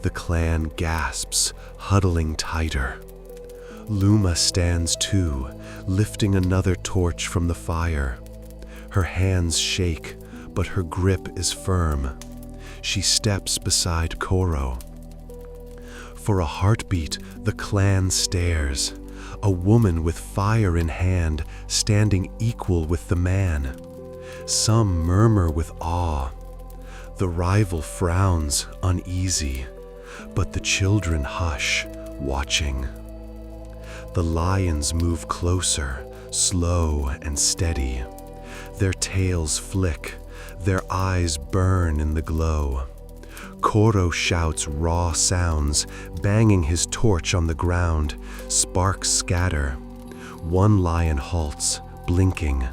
The clan gasps, huddling tighter. Luma stands too, lifting another torch from the fire. Her hands shake, but her grip is firm. She steps beside Koro. For a heartbeat, the clan stares. A woman with fire in hand, standing equal with the man. Some murmur with awe. The rival frowns, uneasy, but the children hush, watching. The lions move closer, slow and steady. Their tails flick, their eyes burn in the glow. Koro shouts raw sounds, banging his torch on the ground. Sparks scatter. One lion halts, blinking.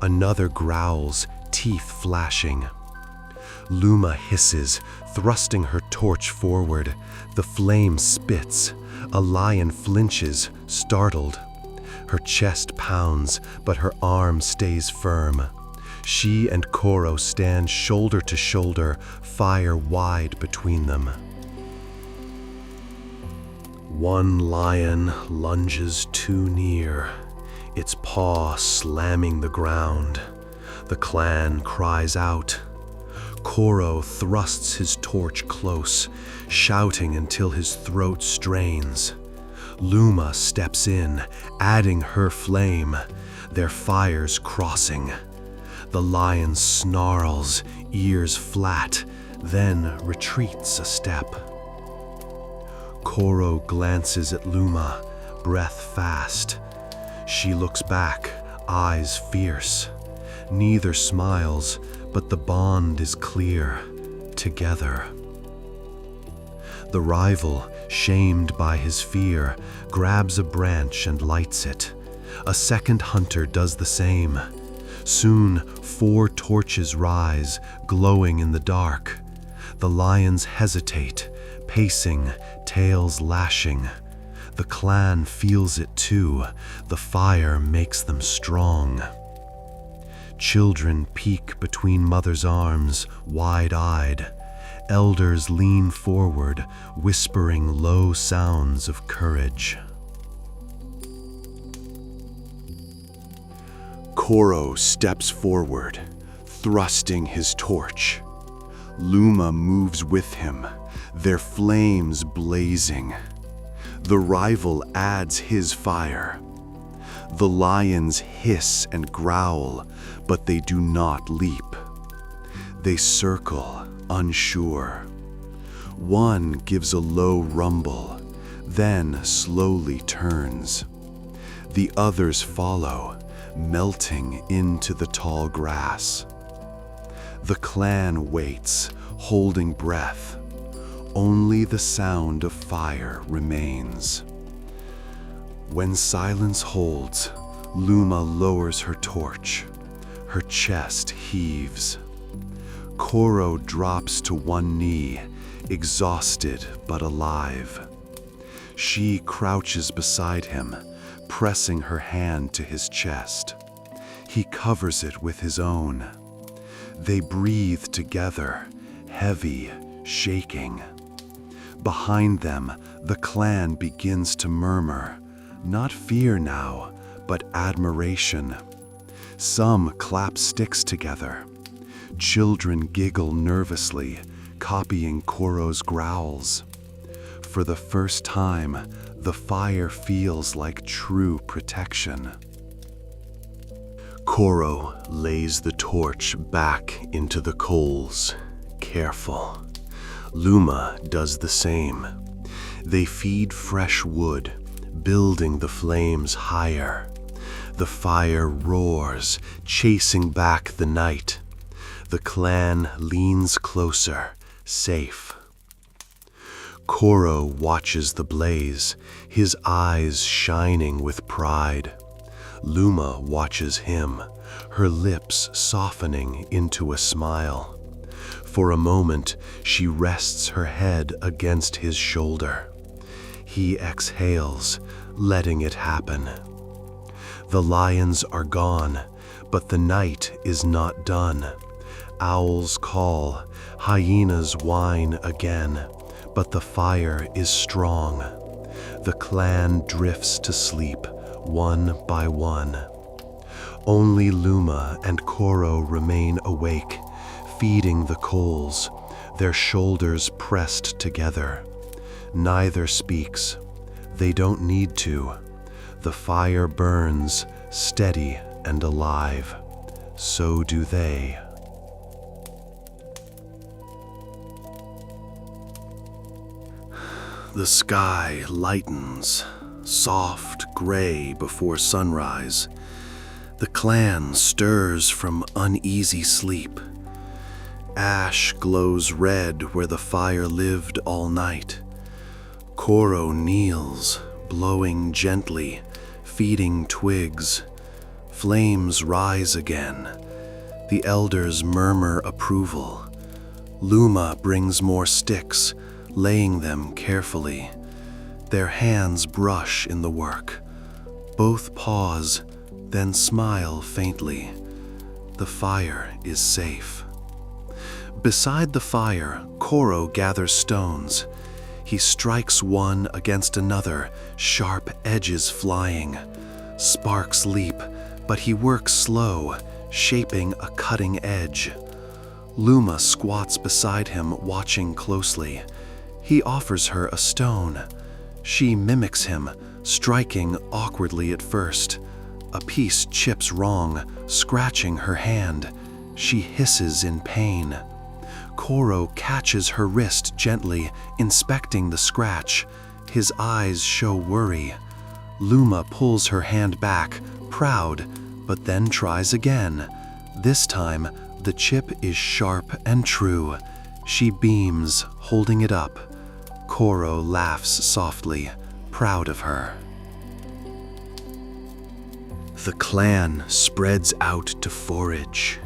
Another growls, teeth flashing. Luma hisses, thrusting her torch forward. The flame spits. A lion flinches, startled. Her chest pounds, but her arm stays firm. She and Koro stand shoulder to shoulder, fire wide between them. One lion lunges too near, its paw slamming the ground. The clan cries out. Koro thrusts his torch close, shouting until his throat strains. Luma steps in, adding her flame, their fires crossing. The lion snarls, ears flat, then retreats a step. Koro glances at Luma, breath fast. She looks back, eyes fierce. Neither smiles, but the bond is clear, together. The rival, shamed by his fear, grabs a branch and lights it. A second hunter does the same. Soon, 4 torches rise, glowing in the dark. The lions hesitate, pacing, tails lashing. The clan feels it too. The fire makes them strong. Children peek between mother's arms, wide-eyed. Elders lean forward, whispering low sounds of courage. Koro steps forward, thrusting his torch. Luma moves with him, their flames blazing. The rival adds his fire. The lions hiss and growl, but they do not leap. They circle, unsure. One gives a low rumble, then slowly turns. The others follow, melting into the tall grass. The clan waits, holding breath. Only the sound of fire remains. When silence holds, Luma lowers her torch. Her chest heaves. Koro drops to one knee, exhausted but alive. She crouches beside him, pressing her hand to his chest. He covers it with his own. They breathe together, heavy, shaking. Behind them, the clan begins to murmur, not fear now, but admiration. Some clap sticks together. Children giggle nervously, copying Koro's growls. For the first time, the fire feels like true protection. Koro lays the torch back into the coals, careful. Luma does the same. They feed fresh wood, building the flames higher. The fire roars, chasing back the night. The clan leans closer, safe. Koro watches the blaze, his eyes shining with pride. Luma watches him, her lips softening into a smile. For a moment, she rests her head against his shoulder. He exhales, letting it happen. The lions are gone, but the night is not done. Owls call, hyenas whine again, but the fire is strong. The clan drifts to sleep, one by one. Only Luma and Koro remain awake, feeding the coals, their shoulders pressed together. Neither speaks. They don't need to. The fire burns, steady and alive. So do they. The sky lightens, soft gray before sunrise. The clan stirs from uneasy sleep. Ash glows red where the fire lived all night. Koro kneels, blowing gently, feeding twigs. Flames rise again. The elders murmur approval. Luma brings more sticks, laying them carefully. Their hands brush in the work. Both pause, then smile faintly. The fire is safe. Beside the fire, Koro gathers stones. He strikes one against another, sharp edges flying. Sparks leap, but he works slow, shaping a cutting edge. Luma squats beside him, watching closely. He offers her a stone. She mimics him, striking awkwardly at first. A piece chips wrong, scratching her hand. She hisses in pain. Koro catches her wrist gently, inspecting the scratch. His eyes show worry. Luma pulls her hand back, proud, but then tries again. This time, the chip is sharp and true. She beams, holding it up. Koro laughs softly, proud of her. The clan spreads out to forage.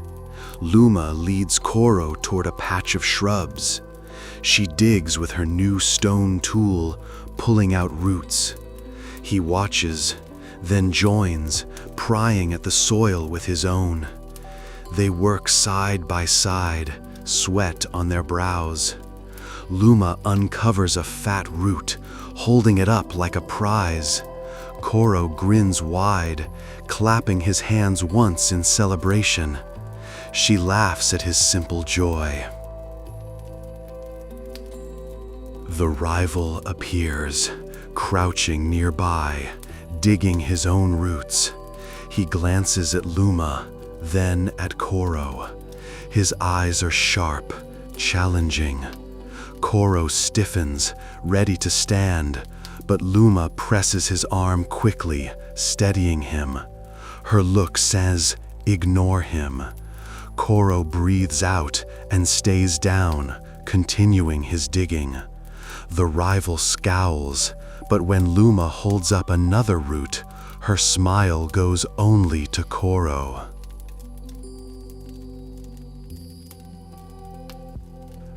Luma leads Koro toward a patch of shrubs. She digs with her new stone tool, pulling out roots. He watches, then joins, prying at the soil with his own. They work side by side, sweat on their brows. Luma uncovers a fat root, holding it up like a prize. Koro grins wide, clapping his hands once in celebration. She laughs at his simple joy. The rival appears, crouching nearby, digging his own roots. He glances at Luma, then at Koro. His eyes are sharp, challenging. Koro stiffens, ready to stand, but Luma presses his arm quickly, steadying him. Her look says, "Ignore him." Koro breathes out and stays down, continuing his digging. The rival scowls, but when Luma holds up another root, her smile goes only to Koro.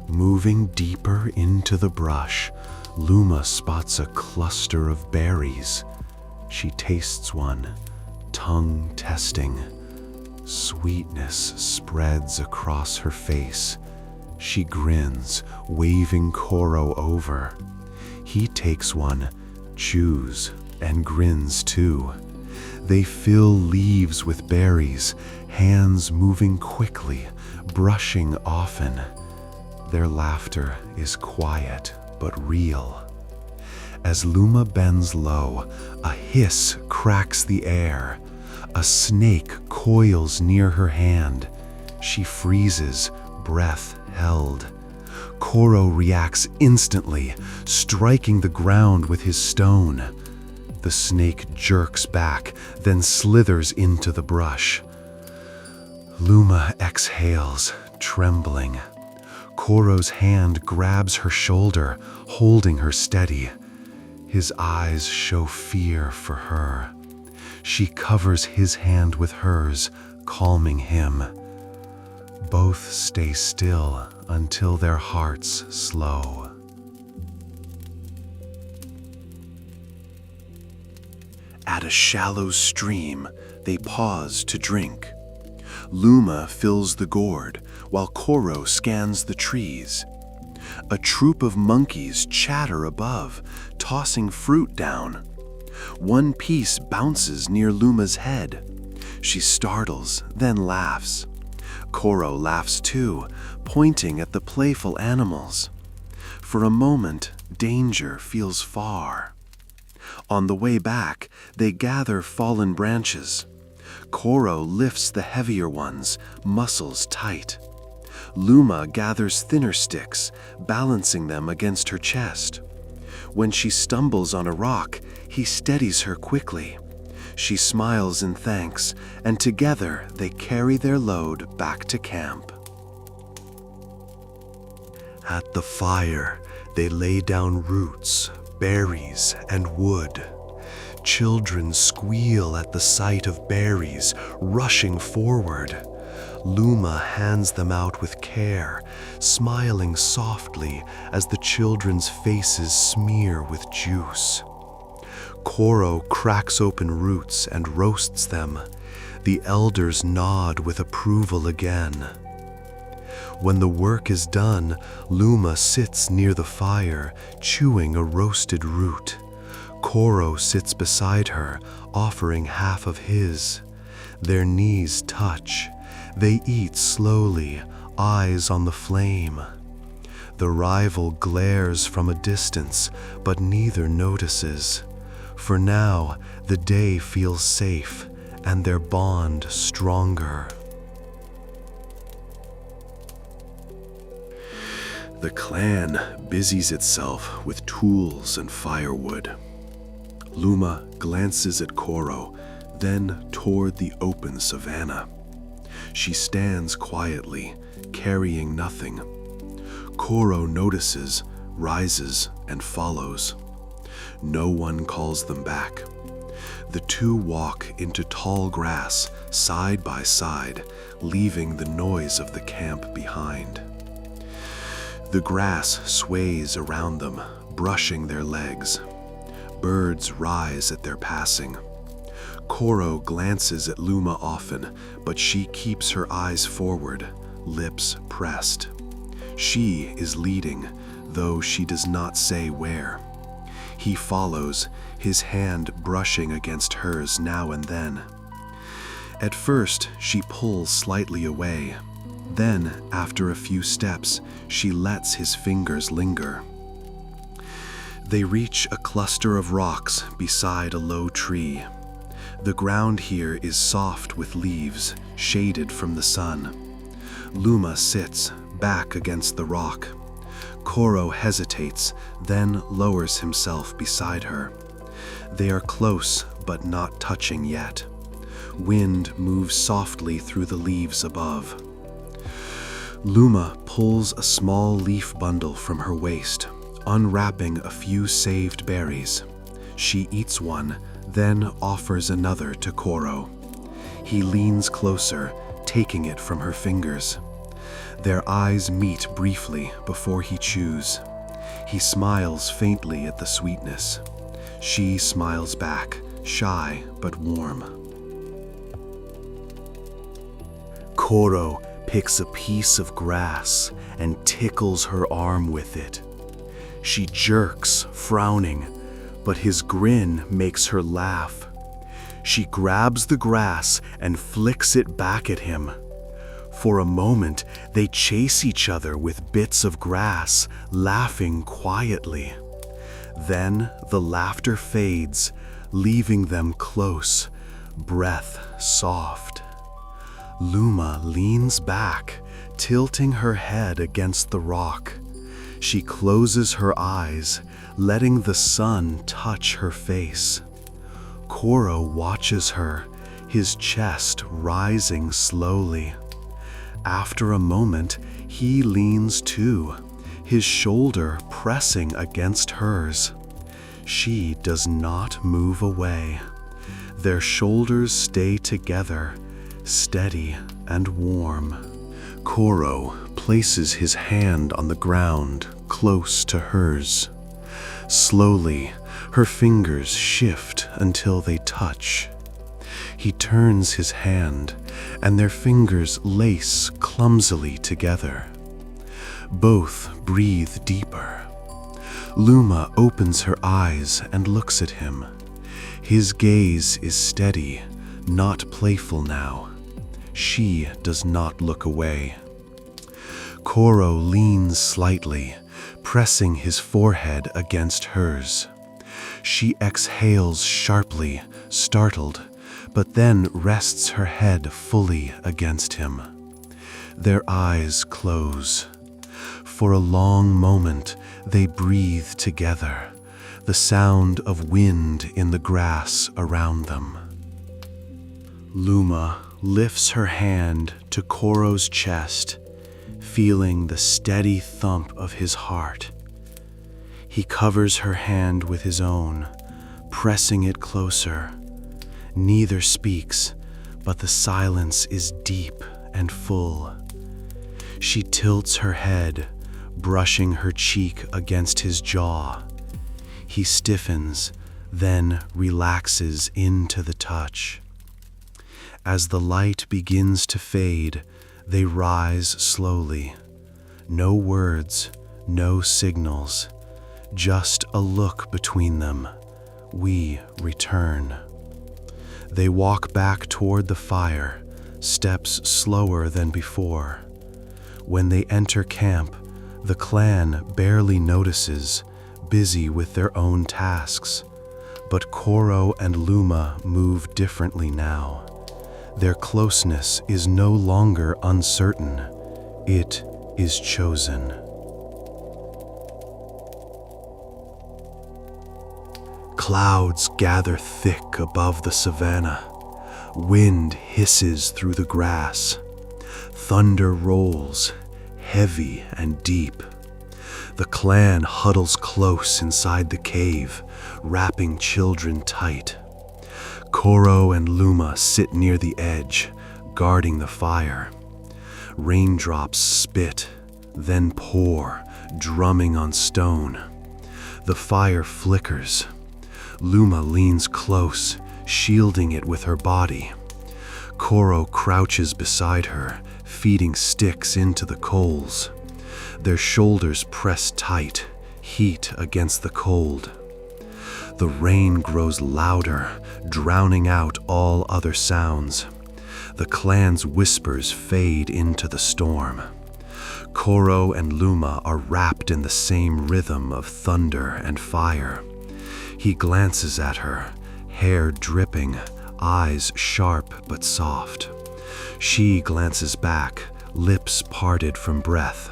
Moving deeper into the brush, Luma spots a cluster of berries. She tastes one, tongue testing. Sweetness spreads across her face. She grins, waving Koro over. He takes one, chews, and grins too. They fill leaves with berries, hands moving quickly, brushing often. Their laughter is quiet but real. As Luma bends low, a hiss cracks the air. A snake coils near her hand. She freezes, breath held. Koro reacts instantly, striking the ground with his stone. The snake jerks back, then slithers into the brush. Luma exhales, trembling. Koro's hand grabs her shoulder, holding her steady. His eyes show fear for her. She covers his hand with hers, calming him. Both stay still until their hearts slow. At a shallow stream, they pause to drink. Luma fills the gourd, while Koro scans the trees. A troop of monkeys chatter above, tossing fruit down. One piece bounces near Luma's head. She startles, then laughs. Koro laughs too, pointing at the playful animals. For a moment, danger feels far. On the way back, they gather fallen branches. Koro lifts the heavier ones, muscles tight. Luma gathers thinner sticks, balancing them against her chest. When she stumbles on a rock, he steadies her quickly. She smiles in thanks, and together they carry their load back to camp. At the fire, they lay down roots, berries, and wood. Children squeal at the sight of berries, rushing forward. Luma hands them out with care, smiling softly as the children's faces smear with juice. Koro cracks open roots and roasts them. The elders nod with approval again. When the work is done, Luma sits near the fire, chewing a roasted root. Koro sits beside her, offering half of his. Their knees touch. They eat slowly, eyes on the flame. The rival glares from a distance, but neither notices. For now, the day feels safe, and their bond stronger. The clan busies itself with tools and firewood. Luma glances at Koro, then toward the open savanna. She stands quietly, carrying nothing. Koro notices, rises, and follows. No one calls them back. The two walk into tall grass, side by side, leaving the noise of the camp behind. The grass sways around them, brushing their legs. Birds rise at their passing. Koro glances at Luma often, but she keeps her eyes forward, lips pressed. She is leading, though she does not say where. He follows, his hand brushing against hers now and then. At first, she pulls slightly away. Then, after a few steps, she lets his fingers linger. They reach a cluster of rocks beside a low tree. The ground here is soft with leaves, shaded from the sun. Luma sits, back against the rock. Koro hesitates, then lowers himself beside her. They are close, but not touching yet. Wind moves softly through the leaves above. Luma pulls a small leaf bundle from her waist, unwrapping a few saved berries. She eats one, then offers another to Koro. He leans closer, taking it from her fingers. Their eyes meet briefly before he chews. He smiles faintly at the sweetness. She smiles back, shy but warm. Koro picks a piece of grass and tickles her arm with it. She jerks, frowning, but his grin makes her laugh. She grabs the grass and flicks it back at him. For a moment, they chase each other with bits of grass, laughing quietly. Then the laughter fades, leaving them close, breath soft. Luma leans back, tilting her head against the rock. She closes her eyes, letting the sun touch her face. Koro watches her, his chest rising slowly. After a moment, he leans too, his shoulder pressing against hers. She does not move away. Their shoulders stay together, steady and warm. Koro places his hand on the ground close to hers. Slowly, her fingers shift until they touch. He turns his hand, and their fingers lace clumsily together. Both breathe deeper. Luma opens her eyes and looks at him. His gaze is steady, not playful now. She does not look away. Koro leans slightly, pressing his forehead against hers. She exhales sharply, startled, but then rests her head fully against him. Their eyes close. For a long moment, they breathe together, the sound of wind in the grass around them. Luma lifts her hand to Koro's chest, feeling the steady thump of his heart. He covers her hand with his own, pressing it closer. Neither speaks, but the silence is deep and full. She tilts her head, brushing her cheek against his jaw. He stiffens, then relaxes into the touch. As the light begins to fade, they rise slowly. No words, no signals, just a look between them. We return. They walk back toward the fire, steps slower than before. When they enter camp, the clan barely notices, busy with their own tasks. But Koro and Luma move differently now. Their closeness is no longer uncertain. It is chosen. Clouds gather thick above the savanna. Wind hisses through the grass. Thunder rolls, heavy and deep. The clan huddles close inside the cave, wrapping children tight. Koro and Luma sit near the edge, guarding the fire. Raindrops spit, then pour, drumming on stone. The fire flickers. Luma leans close, shielding it with her body. Koro crouches beside her, feeding sticks into the coals. Their shoulders press tight, heat against the cold. The rain grows louder, drowning out all other sounds. The clan's whispers fade into the storm. Koro and Luma are wrapped in the same rhythm of thunder and fire. He glances at her, hair dripping, eyes sharp but soft. She glances back, lips parted from breath.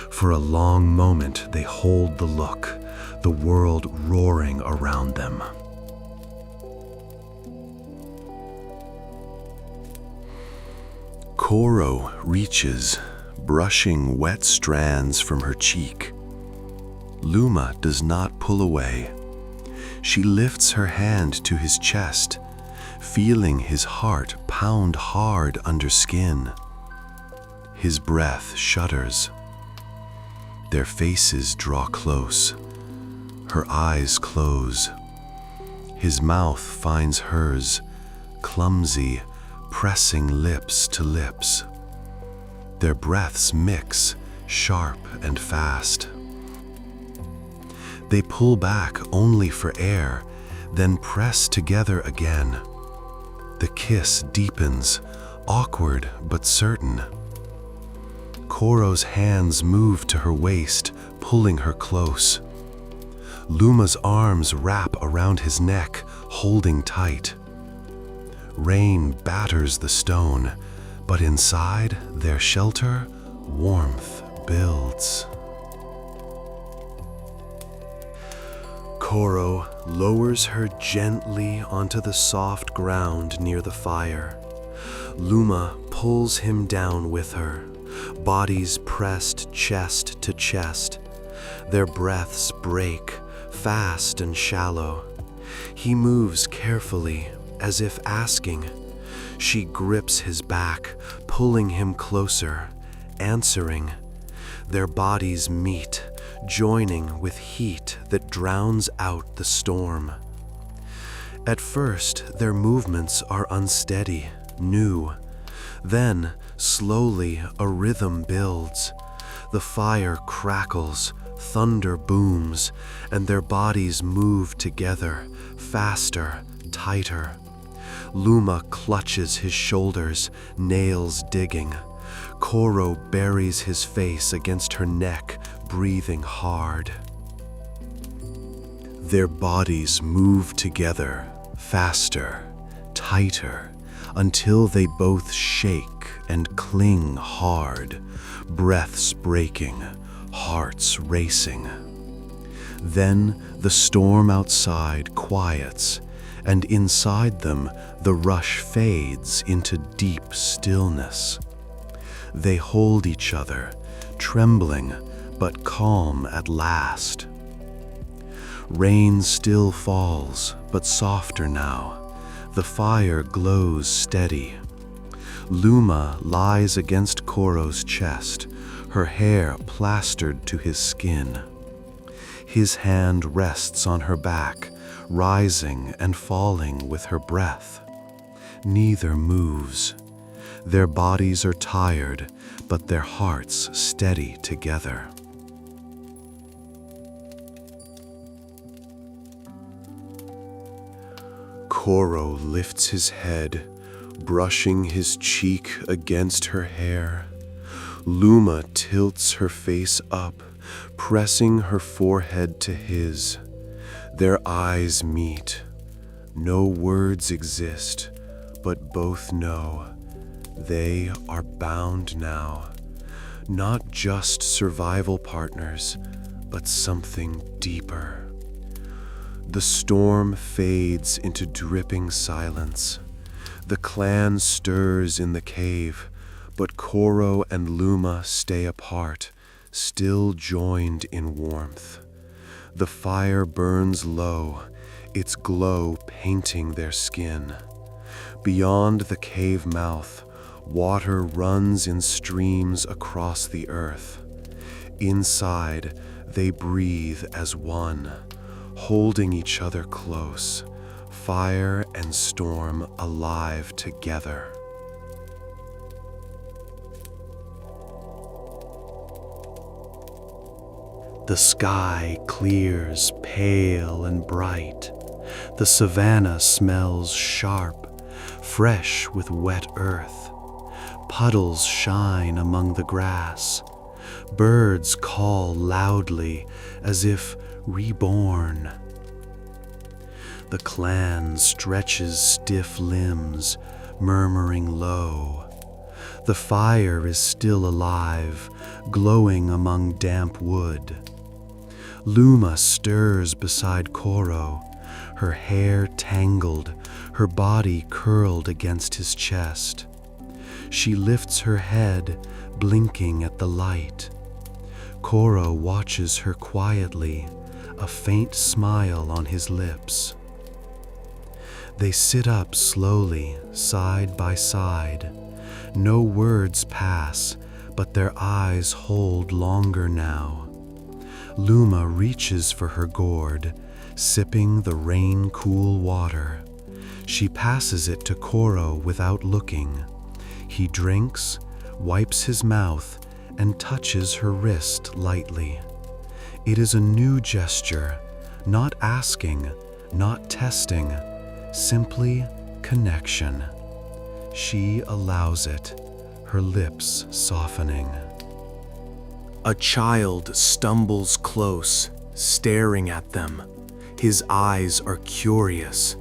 For a long moment they hold the look, the world roaring around them. Koro reaches, brushing wet strands from her cheek. Luma does not pull away. She lifts her hand to his chest, feeling his heart pound hard under skin. His breath shudders. Their faces draw close. Her eyes close. His mouth finds hers, clumsy, pressing lips to lips. Their breaths mix, sharp and fast. They pull back only for air, then press together again. The kiss deepens, awkward but certain. Koro's hands move to her waist, pulling her close. Luma's arms wrap around his neck, holding tight. Rain batters the stone, but inside their shelter, warmth builds. Koro lowers her gently onto the soft ground near the fire. Luma pulls him down with her, bodies pressed chest to chest. Their breaths break, fast and shallow. He moves carefully, as if asking. She grips his back, pulling him closer, answering. Their bodies meet, joining with heat that drowns out the storm. At first, their movements are unsteady, new. Then, slowly, a rhythm builds. The fire crackles, thunder booms, and their bodies move together, faster, tighter. Luma clutches his shoulders, nails digging. Koro buries his face against her neck, breathing hard. Their bodies move together, faster, tighter, until they both shake and cling hard, breaths breaking, hearts racing. Then the storm outside quiets, and inside them the rush fades into deep stillness. They hold each other, trembling but calm at last. Rain still falls, but softer now. The fire glows steady. Luma lies against Koro's chest, her hair plastered to his skin. His hand rests on her back, rising and falling with her breath. Neither moves. Their bodies are tired, but their hearts steady together. Koro lifts his head, brushing his cheek against her hair. Luma tilts her face up, pressing her forehead to his. Their eyes meet. No words exist, but both know they are bound now. Not just survival partners, but something deeper. The storm fades into dripping silence. The clan stirs in the cave, but Koro and Luma stay apart, still joined in warmth. The fire burns low, its glow painting their skin. Beyond the cave mouth, water runs in streams across the earth. Inside, they breathe as one, holding each other close, fire and storm alive together. The sky clears pale and bright. The savanna smells sharp, fresh with wet earth. Puddles shine among the grass. Birds call loudly as if reborn. The clan stretches stiff limbs, murmuring low. The fire is still alive, glowing among damp wood. Luma stirs beside Koro, her hair tangled, her body curled against his chest. She lifts her head, blinking at the light. Koro watches her quietly, a faint smile on his lips. They sit up slowly, side by side. No words pass, but their eyes hold longer now. Luma reaches for her gourd, sipping the rain-cool water. She passes it to Koro without looking. He drinks, wipes his mouth, and touches her wrist lightly. It is a new gesture, not asking, not testing, simply connection. She allows it, her lips softening. A child stumbles close, staring at them. His eyes are curious.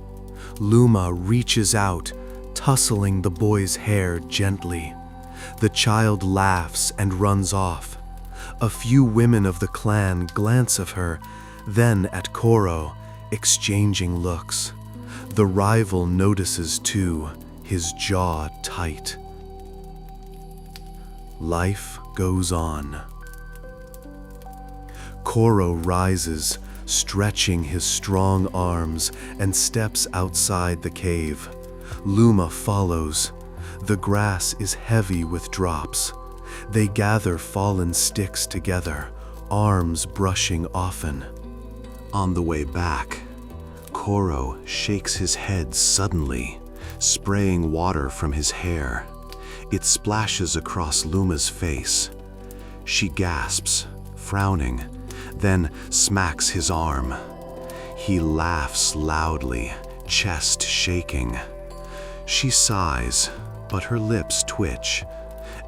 Luma reaches out, tussling the boy's hair gently. The child laughs and runs off. A few women of the clan glance at her, then at Koro, exchanging looks. The rival notices too, his jaw tight. Life goes on. Koro rises, stretching his strong arms, and steps outside the cave. Luma follows. The grass is heavy with drops. They gather fallen sticks together, arms brushing often. On the way back, Koro shakes his head suddenly, spraying water from his hair. It splashes across Luma's face. She gasps, frowning, then smacks his arm. He laughs loudly, chest shaking. She sighs, but her lips twitch,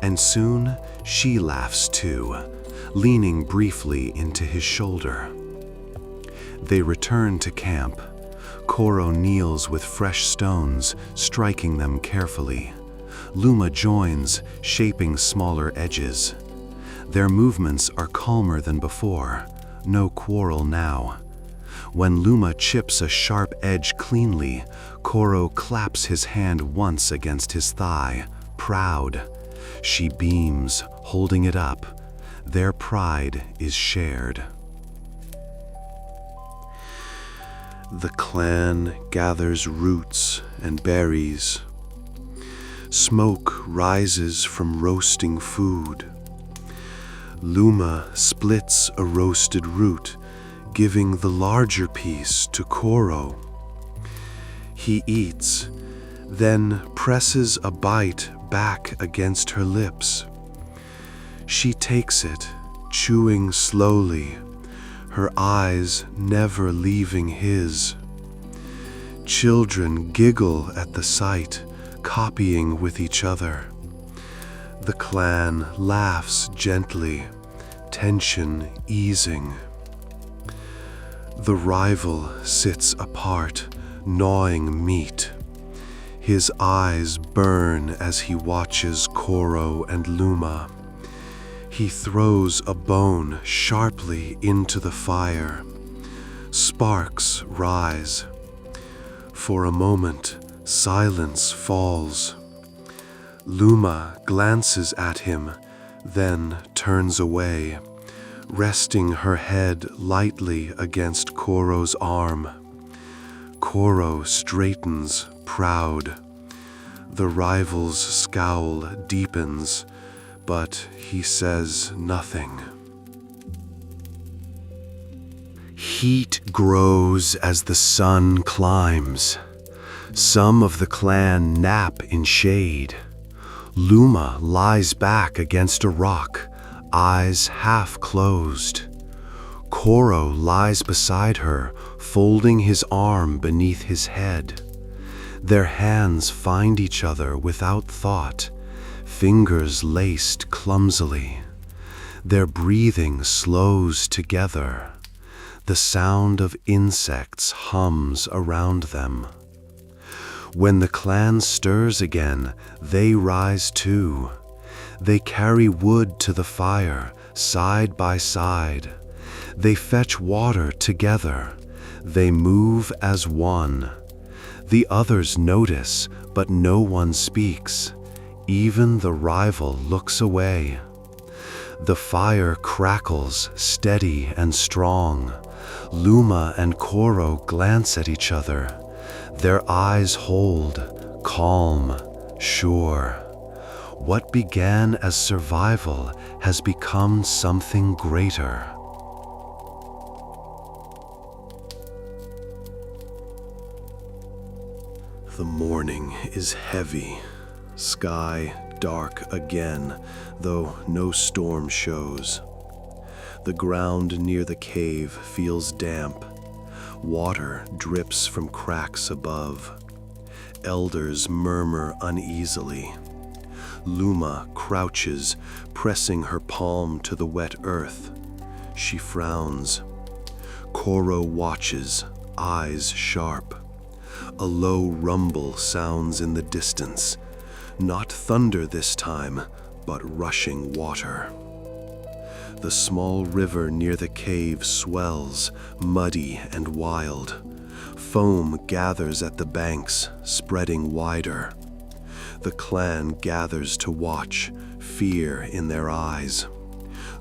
and soon she laughs too, leaning briefly into his shoulder. They return to camp. Koro kneels with fresh stones, striking them carefully. Luma joins, shaping smaller edges. Their movements are calmer than before, no quarrel now. When Luma chips a sharp edge cleanly, Koro claps his hand once against his thigh, proud. She beams, holding it up. Their pride is shared. The clan gathers roots and berries. Smoke rises from roasting food. Luma splits a roasted root, giving the larger piece to Koro. He eats, then presses a bite back against her lips. She takes it, chewing slowly, her eyes never leaving his. Children giggle at the sight, copying with each other. The clan laughs gently, tension easing. The rival sits apart, gnawing meat. His eyes burn as he watches Koro and Luma. He throws a bone sharply into the fire. Sparks rise. For a moment, silence falls. Luma glances at him, then turns away, resting her head lightly against Koro's arm. Koro straightens, proud. The rival's scowl deepens, but he says nothing. Heat grows as the sun climbs. Some of the clan nap in shade. Luma lies back against a rock, eyes half closed. Koro lies beside her, folding his arm beneath his head. Their hands find each other without thought, fingers laced clumsily. Their breathing slows together. The sound of insects hums around them. When the clan stirs again, they rise too. They carry wood to the fire, side by side. They fetch water together. They move as one. The others notice, but no one speaks. Even the rival looks away. The fire crackles, steady and strong. Luma and Koro glance at each other. Their eyes hold, calm, sure. What began as survival has become something greater. The morning is heavy, sky dark again, though no storm shows. The ground near the cave feels damp. Water drips from cracks above. Elders murmur uneasily. Luma crouches, pressing her palm to the wet earth. She frowns. Koro watches, eyes sharp. A low rumble sounds in the distance. Not thunder this time, but rushing water. The small river near the cave swells, muddy and wild. Foam gathers at the banks, spreading wider. The clan gathers to watch, fear in their eyes.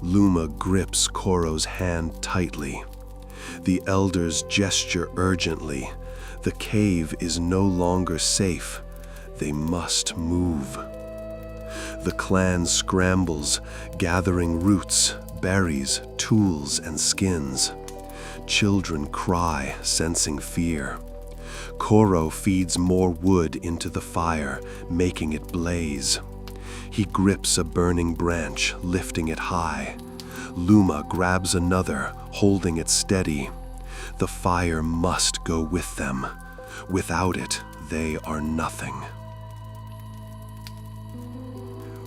Luma grips Koro's hand tightly. The elders gesture urgently. The cave is no longer safe. They must move. The clan scrambles, gathering roots, berries, tools, and skins. Children cry, sensing fear. Koro feeds more wood into the fire, making it blaze. He grips a burning branch, lifting it high. Luma grabs another, holding it steady. The fire must go with them. Without it, they are nothing.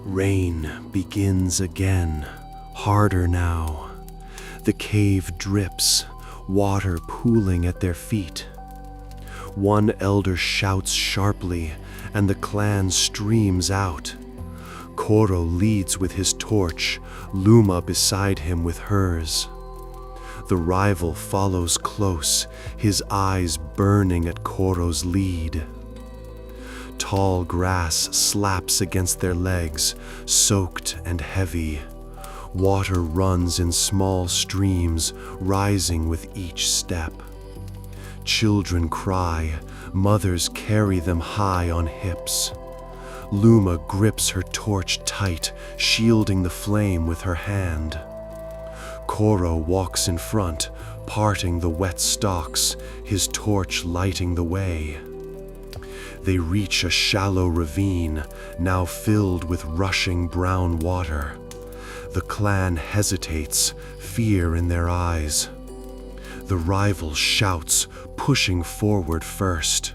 Rain begins again, harder now. The cave drips, water pooling at their feet. One elder shouts sharply, and the clan streams out. Koro leads with his torch, Luma beside him with hers. The rival follows close, his eyes burning at Koro's lead. Tall grass slaps against their legs, soaked and heavy. Water runs in small streams, rising with each step. Children cry, mothers carry them high on hips. Luma grips her torch tight, shielding the flame with her hand. Koro walks in front, parting the wet stalks, his torch lighting the way. They reach a shallow ravine, now filled with rushing brown water. The clan hesitates, fear in their eyes. The rival shouts, pushing forward first.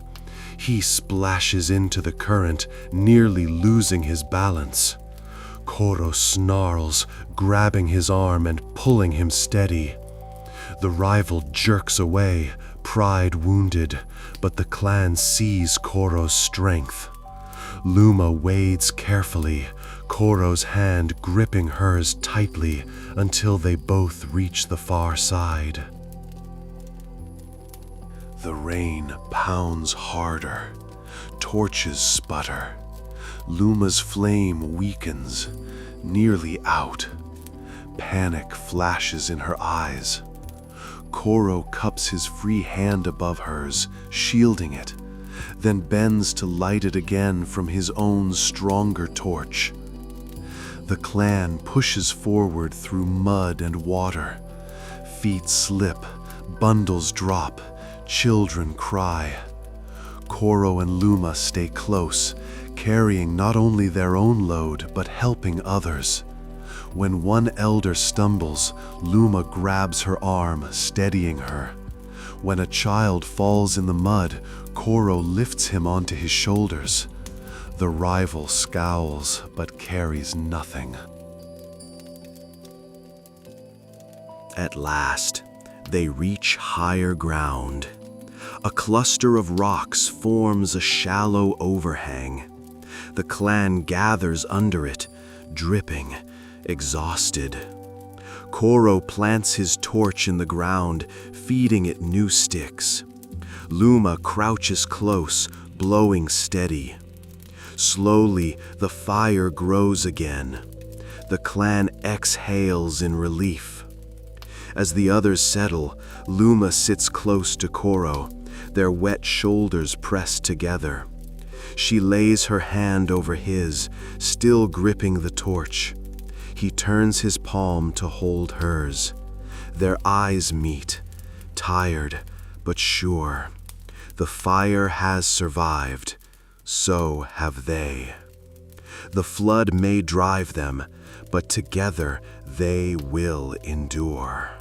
He splashes into the current, nearly losing his balance. Koro snarls, grabbing his arm and pulling him steady. The rival jerks away, pride wounded, but the clan sees Koro's strength. Luma wades carefully, Koro's hand gripping hers tightly until they both reach the far side. The rain pounds harder. Torches sputter. Luma's flame weakens, nearly out. Panic flashes in her eyes. Koro cups his free hand above hers, shielding it, then bends to light it again from his own stronger torch. The clan pushes forward through mud and water. Feet slip, bundles drop, children cry. Koro and Luma stay close, carrying not only their own load, but helping others. When one elder stumbles, Luma grabs her arm, steadying her. When a child falls in the mud, Koro lifts him onto his shoulders. The rival scowls, but carries nothing. At last, they reach higher ground. A cluster of rocks forms a shallow overhang. The clan gathers under it, dripping, exhausted. Koro plants his torch in the ground, feeding it new sticks. Luma crouches close, blowing steady. Slowly, the fire grows again. The clan exhales in relief. As the others settle, Luma sits close to Koro, their wet shoulders pressed together. She lays her hand over his, still gripping the torch. He turns his palm to hold hers. Their eyes meet, tired but sure. The fire has survived, so have they. The flood may drive them, but together they will endure.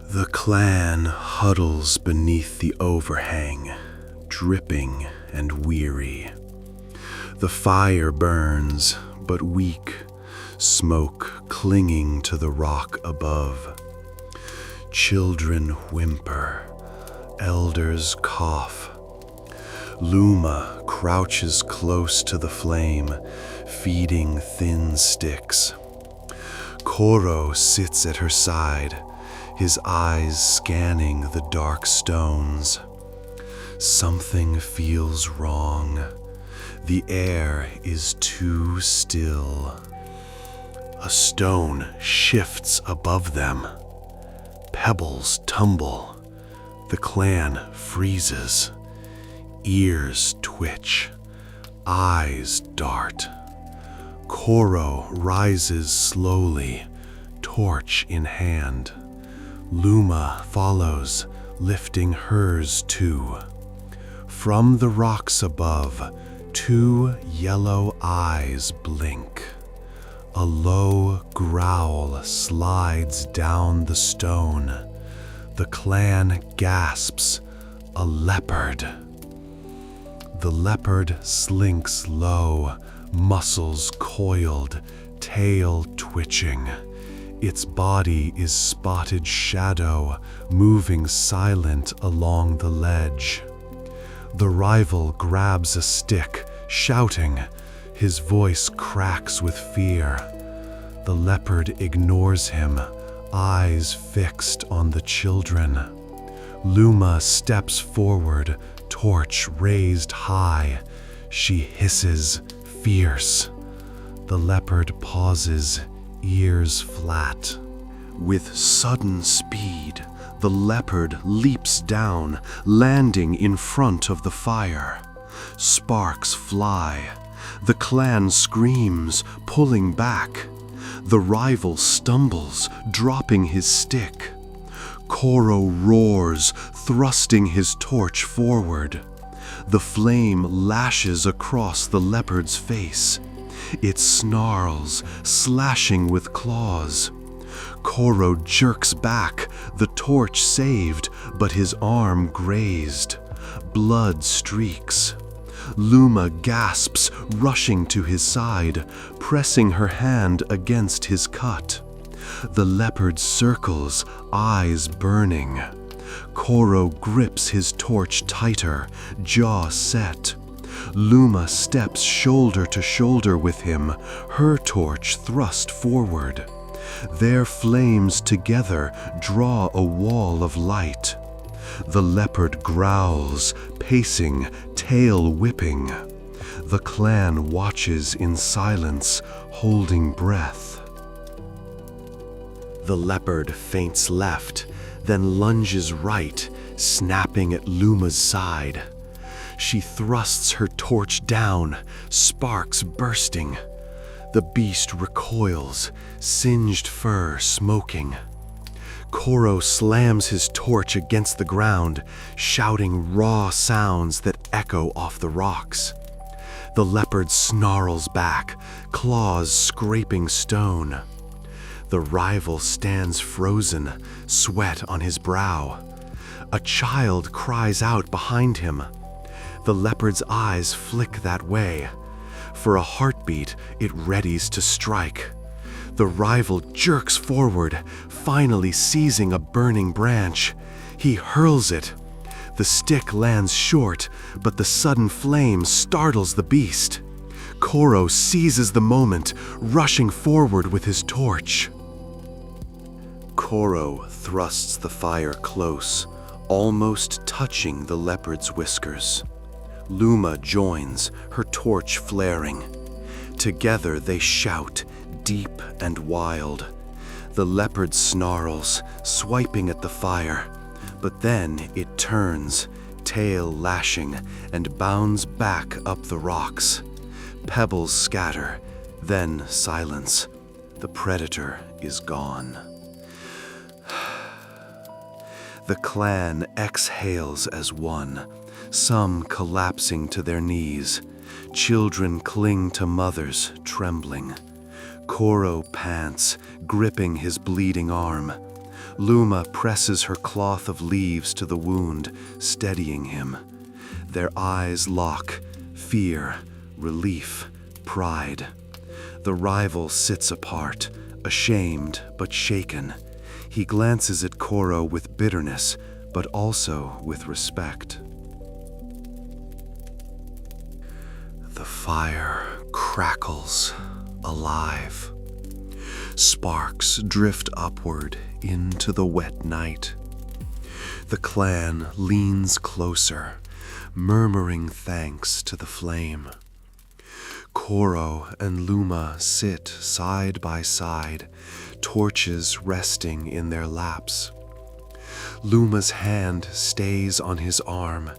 The clan huddles beneath the overhang, dripping and weary. The fire burns, but weak, smoke clinging to the rock above. Children whimper, elders cough. Luma crouches close to the flame, feeding thin sticks. Koro sits at her side, his eyes scanning the dark stones. Something feels wrong. The air is too still. A stone shifts above them. Pebbles tumble. The clan freezes. Ears twitch. Eyes dart. Koro rises slowly, torch in hand. Luma follows, lifting hers too. From the rocks above, two yellow eyes blink. A low growl slides down the stone. The clan gasps, a leopard. The leopard slinks low, muscles coiled, tail twitching. Its body is spotted shadow, moving silent along the ledge. The rival grabs a stick, shouting. His voice cracks with fear. The leopard ignores him, eyes fixed on the children. Luma steps forward, torch raised high. She hisses, fierce. The leopard pauses, ears flat. With sudden speed, the leopard leaps down, landing in front of the fire. Sparks fly. The clan screams, pulling back. The rival stumbles, dropping his stick. Koro roars, thrusting his torch forward. The flame lashes across the leopard's face. It snarls, slashing with claws. Koro jerks back, the torch saved, but his arm grazed. Blood streaks. Luma gasps, rushing to his side, pressing her hand against his cut. The leopard circles, eyes burning. Koro grips his torch tighter, jaw set. Luma steps shoulder to shoulder with him, her torch thrust forward. Their flames together draw a wall of light. The leopard growls, pacing, tail whipping. The clan watches in silence, holding breath. The leopard feints left, then lunges right, snapping at Luma's side. She thrusts her torch down, sparks bursting. The beast recoils, singed fur smoking. Koro slams his torch against the ground, shouting raw sounds that echo off the rocks. The leopard snarls back, claws scraping stone. The rival stands frozen, sweat on his brow. A child cries out behind him. The leopard's eyes flick that way. For a heartbeat, it readies to strike. The rival jerks forward, finally seizing a burning branch. He hurls it. The stick lands short, but the sudden flame startles the beast. Koro seizes the moment, rushing forward with his torch. Koro thrusts the fire close, almost touching the leopard's whiskers. Luma joins, her torch flaring. Together they shout, deep and wild. The leopard snarls, swiping at the fire, but then it turns, tail lashing, and bounds back up the rocks. Pebbles scatter, then silence. The predator is gone. The clan exhales as one, some collapsing to their knees. Children cling to mothers, trembling. Koro pants, gripping his bleeding arm. Luma presses her cloth of leaves to the wound, steadying him. Their eyes lock, fear, relief, pride. The rival sits apart, ashamed but shaken. He glances at Koro with bitterness, but also with respect. The fire crackles, alive. Sparks drift upward into the wet night. The clan leans closer, murmuring thanks to the flame. Koro and Luma sit side by side, torches resting in their laps. Luma's hand stays on his arm,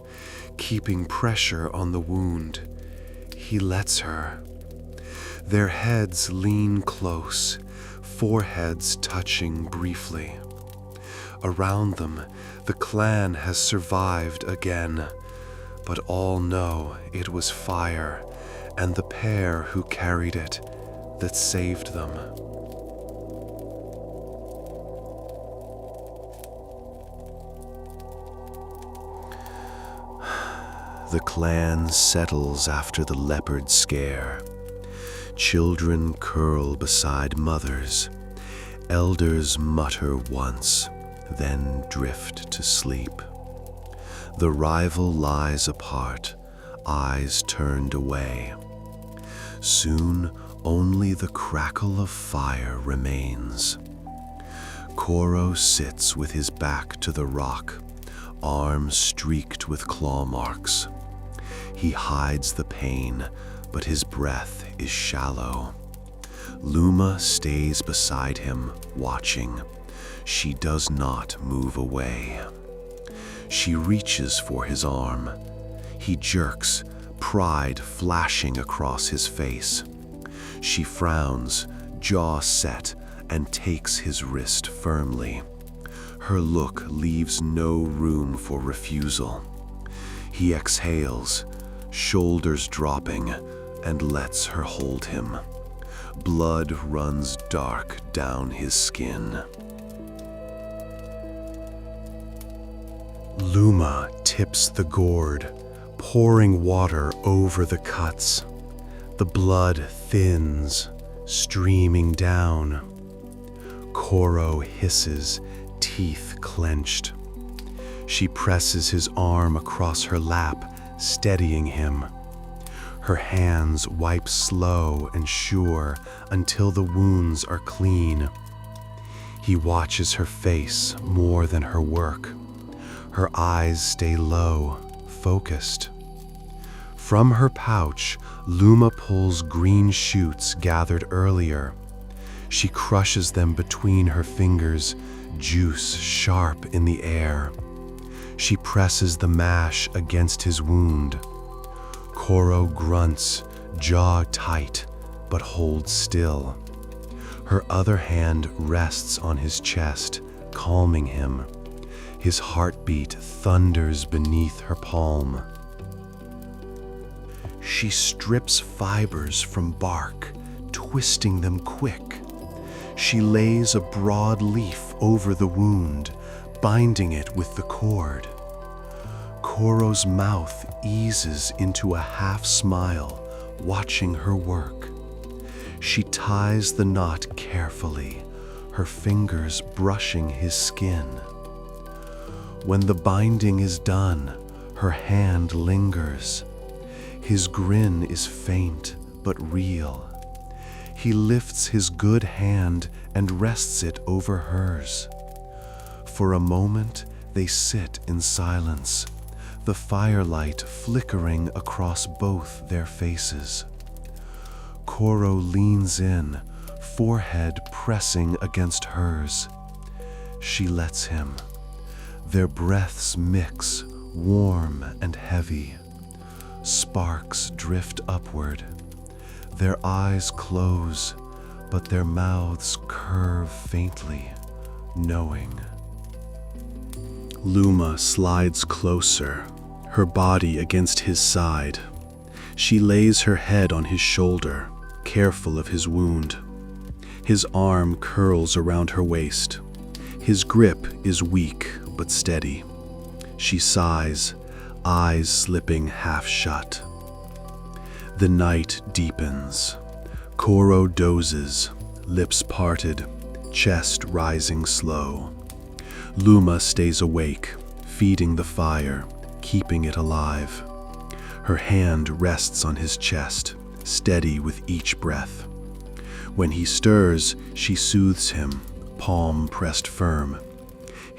keeping pressure on the wound. He lets her. Their heads lean close, foreheads touching briefly. Around them, the clan has survived again, but all know it was fire and the pair who carried it that saved them. The clan settles after the leopard scare. Children curl beside mothers. Elders mutter once, then drift to sleep. The rival lies apart, eyes turned away. Soon only the crackle of fire remains. Koro sits with his back to the rock, arms streaked with claw marks. He hides the pain, but his breath is shallow. Luma stays beside him, watching. She does not move away. She reaches for his arm. He jerks, pride flashing across his face. She frowns, jaw set, and takes his wrist firmly. Her look leaves no room for refusal. He exhales, shoulders dropping, and lets her hold him. Blood runs dark down his skin. Luma tips the gourd, pouring water over the cuts. The blood thins, streaming down. Koro hisses, teeth clenched. She presses his arm across her lap, steadying him. Her hands wipe slow and sure until the wounds are clean. He watches her face more than her work. Her eyes stay low, focused. From her pouch, Luma pulls green shoots gathered earlier. She crushes them between her fingers, juice sharp in the air. She presses the mash against his wound. Koro grunts, jaw tight, but holds still. Her other hand rests on his chest, calming him. His heartbeat thunders beneath her palm. She strips fibers from bark, twisting them quick. She lays a broad leaf over the wound, binding it with the cord. Koro's mouth eases into a half smile, watching her work. She ties the knot carefully, her fingers brushing his skin. When the binding is done, her hand lingers. His grin is faint but real. He lifts his good hand and rests it over hers. For a moment, they sit in silence, the firelight flickering across both their faces. Koro leans in, forehead pressing against hers. She lets him. Their breaths mix, warm and heavy. Sparks drift upward. Their eyes close, but their mouths curve faintly, knowing. Luma slides closer, her body against his side. She lays her head on his shoulder, careful of his wound. His arm curls around her waist. His grip is weak but steady. She sighs, eyes slipping half shut. The night deepens. Koro dozes, lips parted, chest rising slow. Luma stays awake, feeding the fire, keeping it alive. Her hand rests on his chest, steady with each breath. When he stirs, she soothes him, palm pressed firm.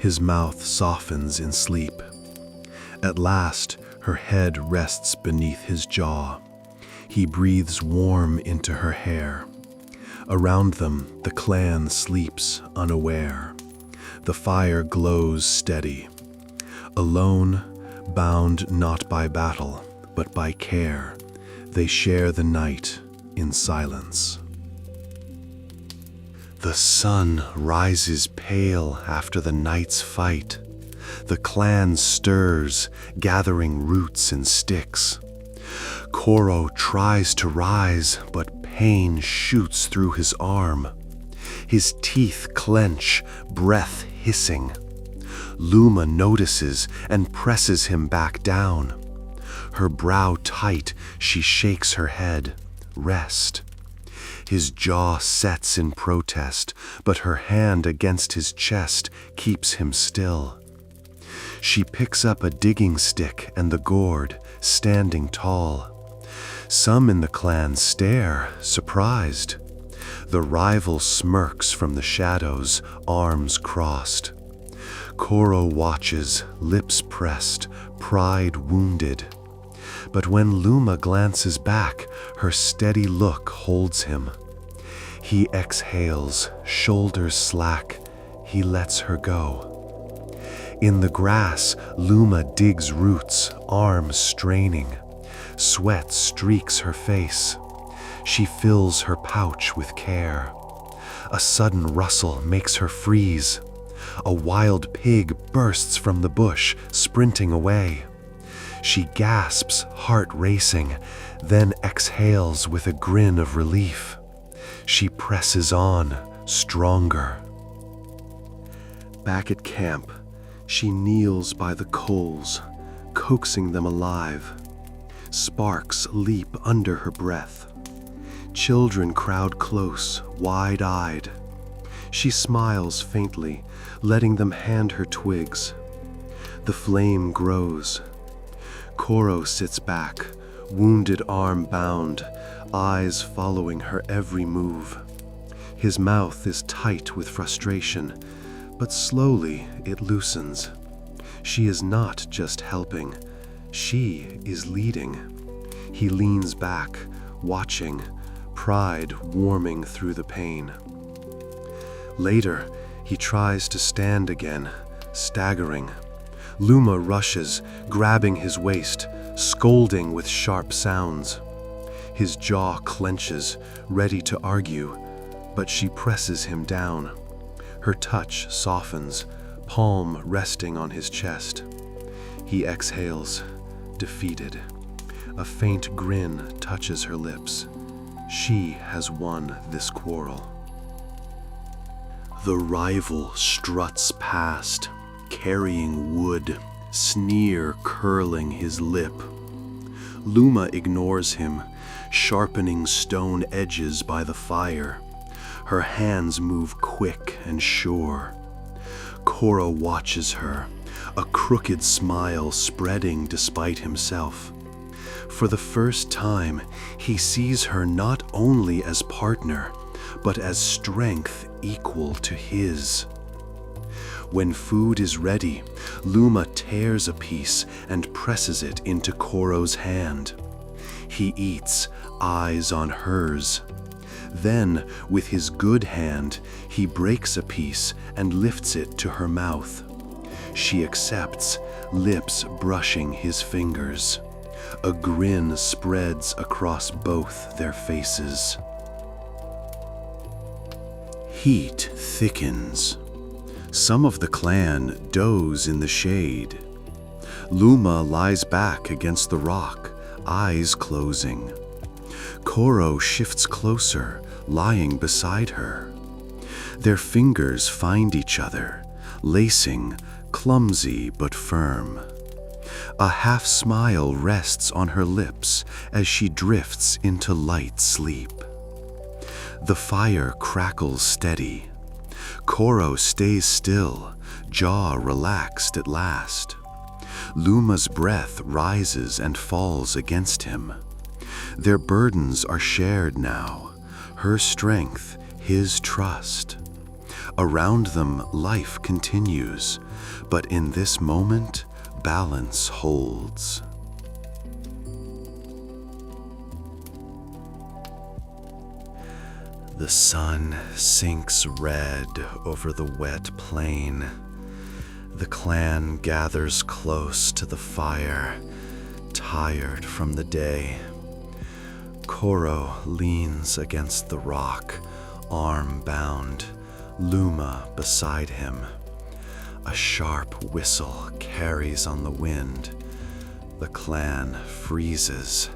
His mouth softens in sleep. At last, her head rests beneath his jaw. He breathes warm into her hair. Around them, the clan sleeps unaware. The fire glows steady. Alone, bound not by battle, but by care, they share the night in silence. The sun rises pale after the night's fight. The clan stirs, gathering roots and sticks. Koro tries to rise, but pain shoots through his arm. His teeth clench, breath hissing. Luma notices and presses him back down. Her brow tight, she shakes her head. Rest. His jaw sets in protest, but her hand against his chest keeps him still. She picks up a digging stick and the gourd, standing tall. Some in the clan stare, surprised. The rival smirks from the shadows, arms crossed. Koro watches, lips pressed, pride wounded. But when Luma glances back, her steady look holds him. He exhales, shoulders slack. He lets her go. In the grass, Luma digs roots, arms straining. Sweat streaks her face. She fills her pouch with care. A sudden rustle makes her freeze. A wild pig bursts from the bush, sprinting away. She gasps, heart racing, then exhales with a grin of relief. She presses on, stronger. Back at camp, she kneels by the coals, coaxing them alive. Sparks leap under her breath. Children crowd close, wide-eyed. She smiles faintly, letting them hand her twigs. The flame grows. Koro sits back, wounded arm bound, eyes following her every move. His mouth is tight with frustration, but slowly it loosens. She is not just helping, she is leading. He leans back, watching, pride warming through the pain. Later, he tries to stand again, staggering. Luma rushes, grabbing his waist, scolding with sharp sounds. His jaw clenches, ready to argue, but she presses him down. Her touch softens, palm resting on his chest. He exhales, defeated. A faint grin touches her lips. She has won this quarrel. The rival struts past, carrying wood, sneer curling his lip. Luma ignores him, sharpening stone edges by the fire. Her hands move quick and sure. Koro watches her, a crooked smile spreading despite himself. For the first time, he sees her not only as partner, but as strength equal to his. When food is ready, Luma tears a piece and presses it into Koro's hand. He eats, eyes on hers. Then, with his good hand, he breaks a piece and lifts it to her mouth. She accepts, lips brushing his fingers. A grin spreads across both their faces. Heat thickens. Some of the clan doze in the shade. Luma lies back against the rock, eyes closing. Koro shifts closer, lying beside her. Their fingers find each other, lacing, clumsy but firm. A half smile rests on her lips as she drifts into light sleep. The fire crackles steady. Koro stays still, jaw relaxed at last. Luma's breath rises and falls against him. Their burdens are shared now, her strength, his trust. Around them, life continues, but in this moment, balance holds. The sun sinks red over the wet plain. The clan gathers close to the fire, tired from the day. Koro leans against the rock, arm bound, Luma beside him. A sharp whistle carries on the wind. The clan freezes.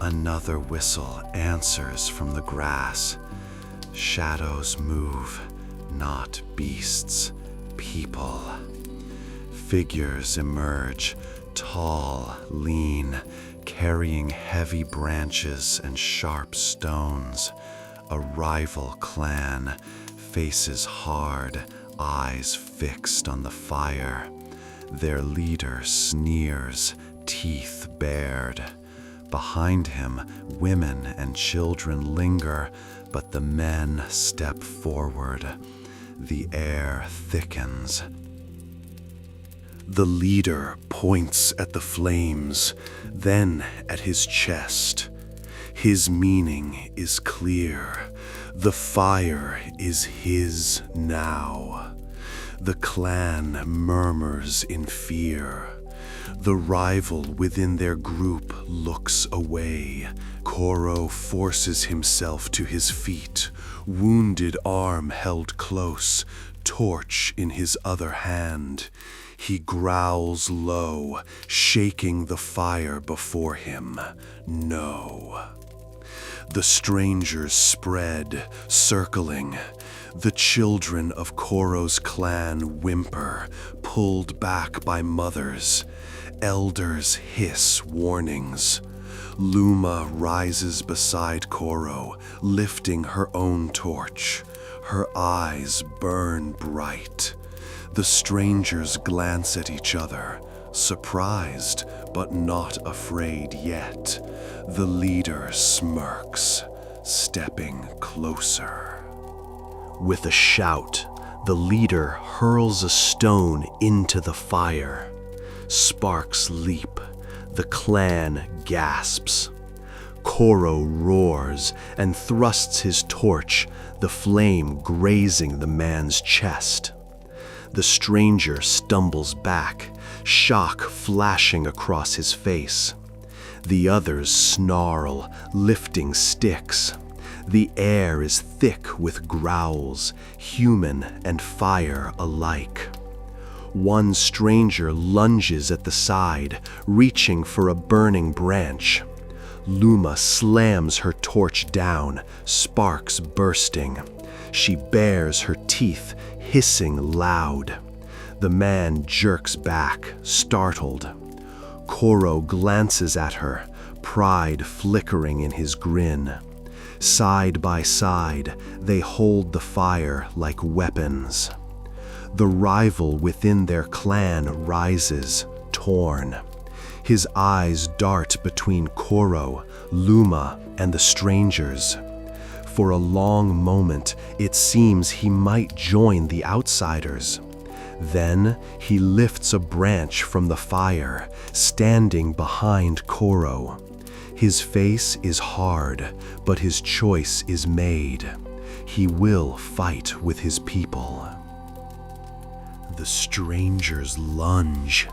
Another whistle answers from the grass. Shadows move, not beasts, people. Figures emerge, tall, lean, carrying heavy branches and sharp stones. A rival clan, faces hard, eyes fixed on the fire. Their leader sneers, teeth bared. Behind him, women and children linger, but the men step forward. The air thickens. The leader points at the flames, then at his chest. His meaning is clear. The fire is his now. The clan murmurs in fear. The rival within their group looks away. Koro forces himself to his feet, wounded arm held close, torch in his other hand. He growls low, shaking the fire before him. No. The strangers spread, circling. The children of Koro's clan whimper, pulled back by mothers. Elders hiss warnings. Luma rises beside Koro, lifting her own torch. Her eyes burn bright. The strangers glance at each other, surprised but not afraid yet. The leader smirks, stepping closer. With a shout, the leader hurls a stone into the fire. Sparks leap. The clan gasps. Koro roars and thrusts his torch, the flame grazing the man's chest. The stranger stumbles back, shock flashing across his face. The others snarl, lifting sticks. The air is thick with growls, human and fire alike. One stranger lunges at the side, reaching for a burning branch. Luma slams her torch down, sparks bursting. She bares her teeth, hissing loud. The man jerks back, startled. Koro glances at her, pride flickering in his grin. Side by side, they hold the fire like weapons. The rival within their clan rises, torn. His eyes dart between Koro, Luma, and the strangers. For a long moment, it seems he might join the outsiders. Then he lifts a branch from the fire, standing behind Koro. His face is hard, but his choice is made. He will fight with his people. The strangers lunge.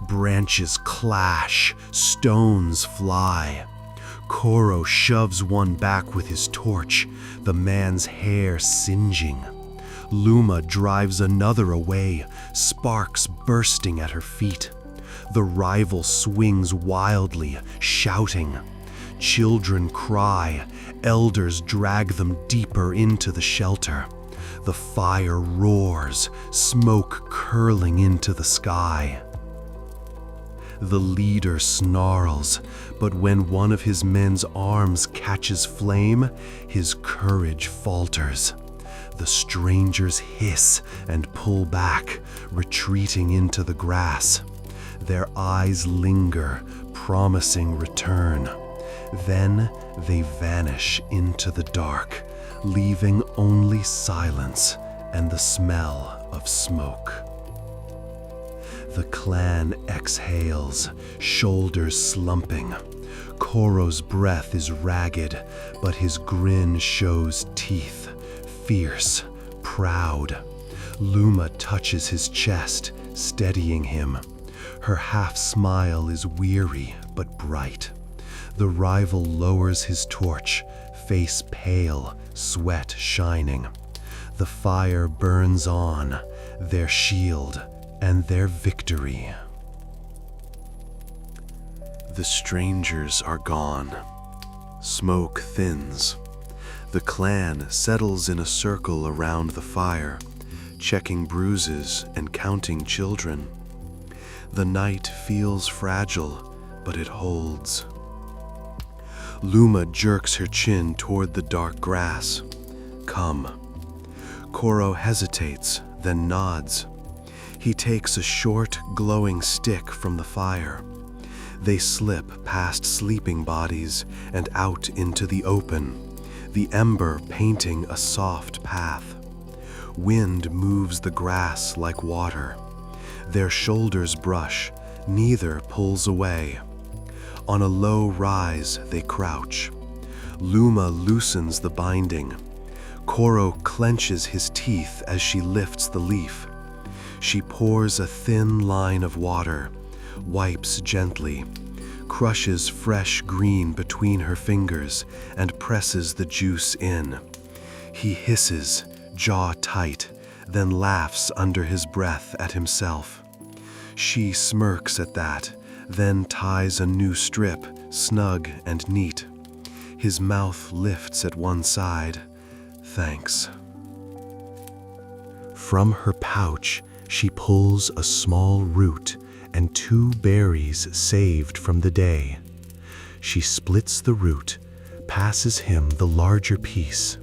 Branches clash, stones fly. Koro shoves one back with his torch, the man's hair singeing. Luma drives another away, sparks bursting at her feet. The rival swings wildly, shouting. Children cry, elders drag them deeper into the shelter. The fire roars, smoke curling into the sky. The leader snarls, but when one of his men's arms catches flame, his courage falters. The strangers hiss and pull back, retreating into the grass. Their eyes linger, promising return. Then they vanish into the dark, leaving only silence and the smell of smoke. The clan exhales, shoulders slumping. Koro's breath is ragged, but his grin shows teeth, fierce, proud. Luma touches his chest, steadying him. Her half-smile is weary but bright. The rival lowers his torch, face pale, sweat shining. The fire burns on, their shield and their victory. The strangers are gone. Smoke thins. The clan settles in a circle around the fire, checking bruises and counting children. The night feels fragile, but it holds. Luma jerks her chin toward the dark grass. Come. Koro hesitates, then nods. He takes a short, glowing stick from the fire. They slip past sleeping bodies and out into the open, the ember painting a soft path. Wind moves the grass like water. Their shoulders brush, neither pulls away. On a low rise, they crouch. Luma loosens the binding. Koro clenches his teeth as she lifts the leaf. She pours a thin line of water, wipes gently, crushes fresh green between her fingers, and presses the juice in. He hisses, jaw tight, then laughs under his breath at himself. She smirks at that, then ties a new strip, snug and neat. His mouth lifts at one side. Thanks. From her pouch, she pulls a small root and 2 berries saved from the day. She splits the root, passes him the larger piece.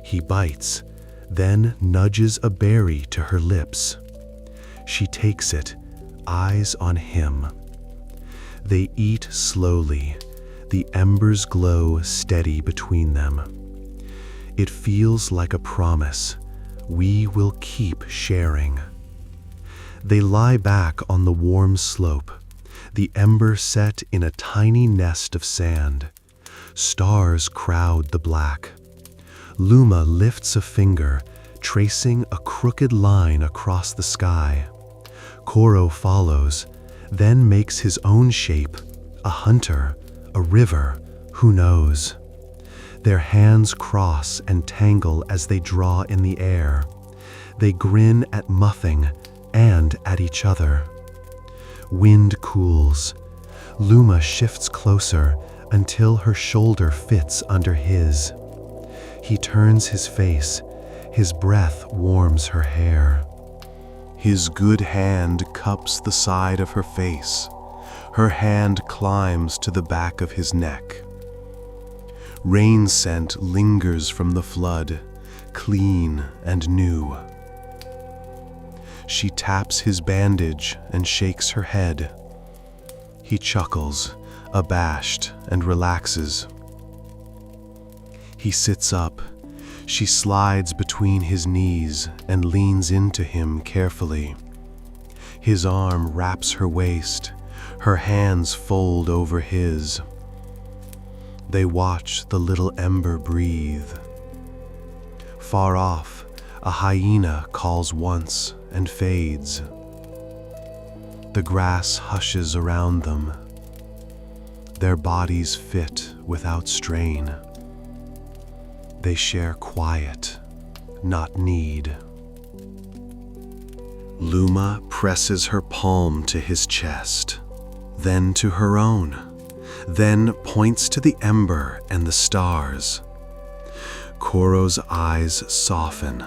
He bites, then nudges a berry to her lips. She takes it, eyes on him. They eat slowly, the embers glow steady between them. It feels like a promise. We will keep sharing. They lie back on the warm slope, the ember set in a tiny nest of sand. Stars crowd the black. Luma lifts a finger, tracing a crooked line across the sky. Koro follows, then makes his own shape, a hunter, a river, who knows? Their hands cross and tangle as they draw in the air. They grin at Muffing and at each other. Wind cools. Luma shifts closer until her shoulder fits under his. He turns his face. His breath warms her hair. His good hand cups the side of her face. Her hand climbs to the back of his neck. Rain scent lingers from the flood, clean and new. She taps his bandage and shakes her head. He chuckles, abashed, and relaxes. He sits up. She slides between his knees and leans into him carefully. His arm wraps her waist. Her hands fold over his. They watch the little ember breathe. Far off, a hyena calls once and fades. The grass hushes around them. Their bodies fit without strain. They share quiet, not need. Luma presses her palm to his chest, then to her own, then points to the ember and the stars. Koro's eyes soften.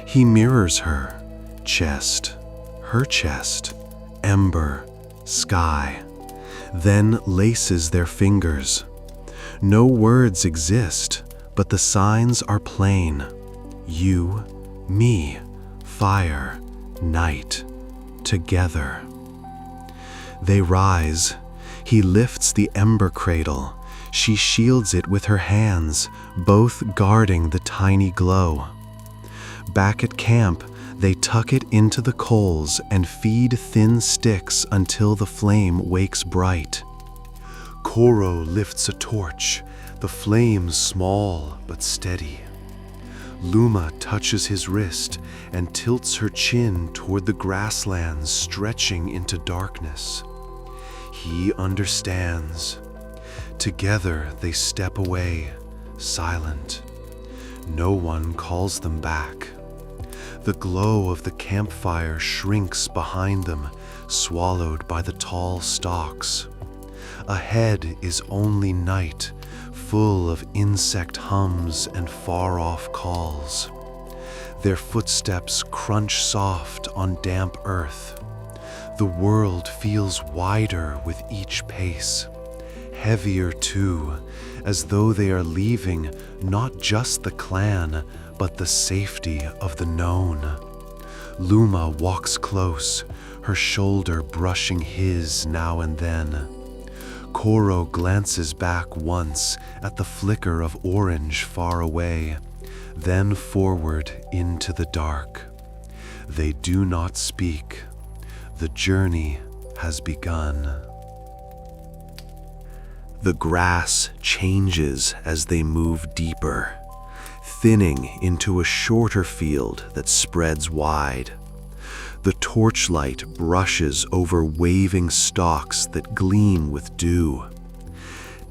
He mirrors her, chest, her chest, ember, sky, then laces their fingers. No words exist, but the signs are plain. You, me, fire, night, together. They rise. He lifts the ember cradle. She shields it with her hands, both guarding the tiny glow. Back at camp, they tuck it into the coals and feed thin sticks until the flame wakes bright. Koro lifts a torch, the flames small but steady. Luma touches his wrist and tilts her chin toward the grasslands stretching into darkness. He understands. Together they step away, silent. No one calls them back. The glow of the campfire shrinks behind them, swallowed by the tall stalks. Ahead is only night, full of insect hums and far-off calls. Their footsteps crunch soft on damp earth. The world feels wider with each pace, heavier too, as though they are leaving not just the clan, but the safety of the known. Luma walks close, her shoulder brushing his now and then. Koro glances back once at the flicker of orange far away, then forward into the dark. They do not speak. The journey has begun. The grass changes as they move deeper, thinning into a shorter field that spreads wide. The torchlight brushes over waving stalks that gleam with dew.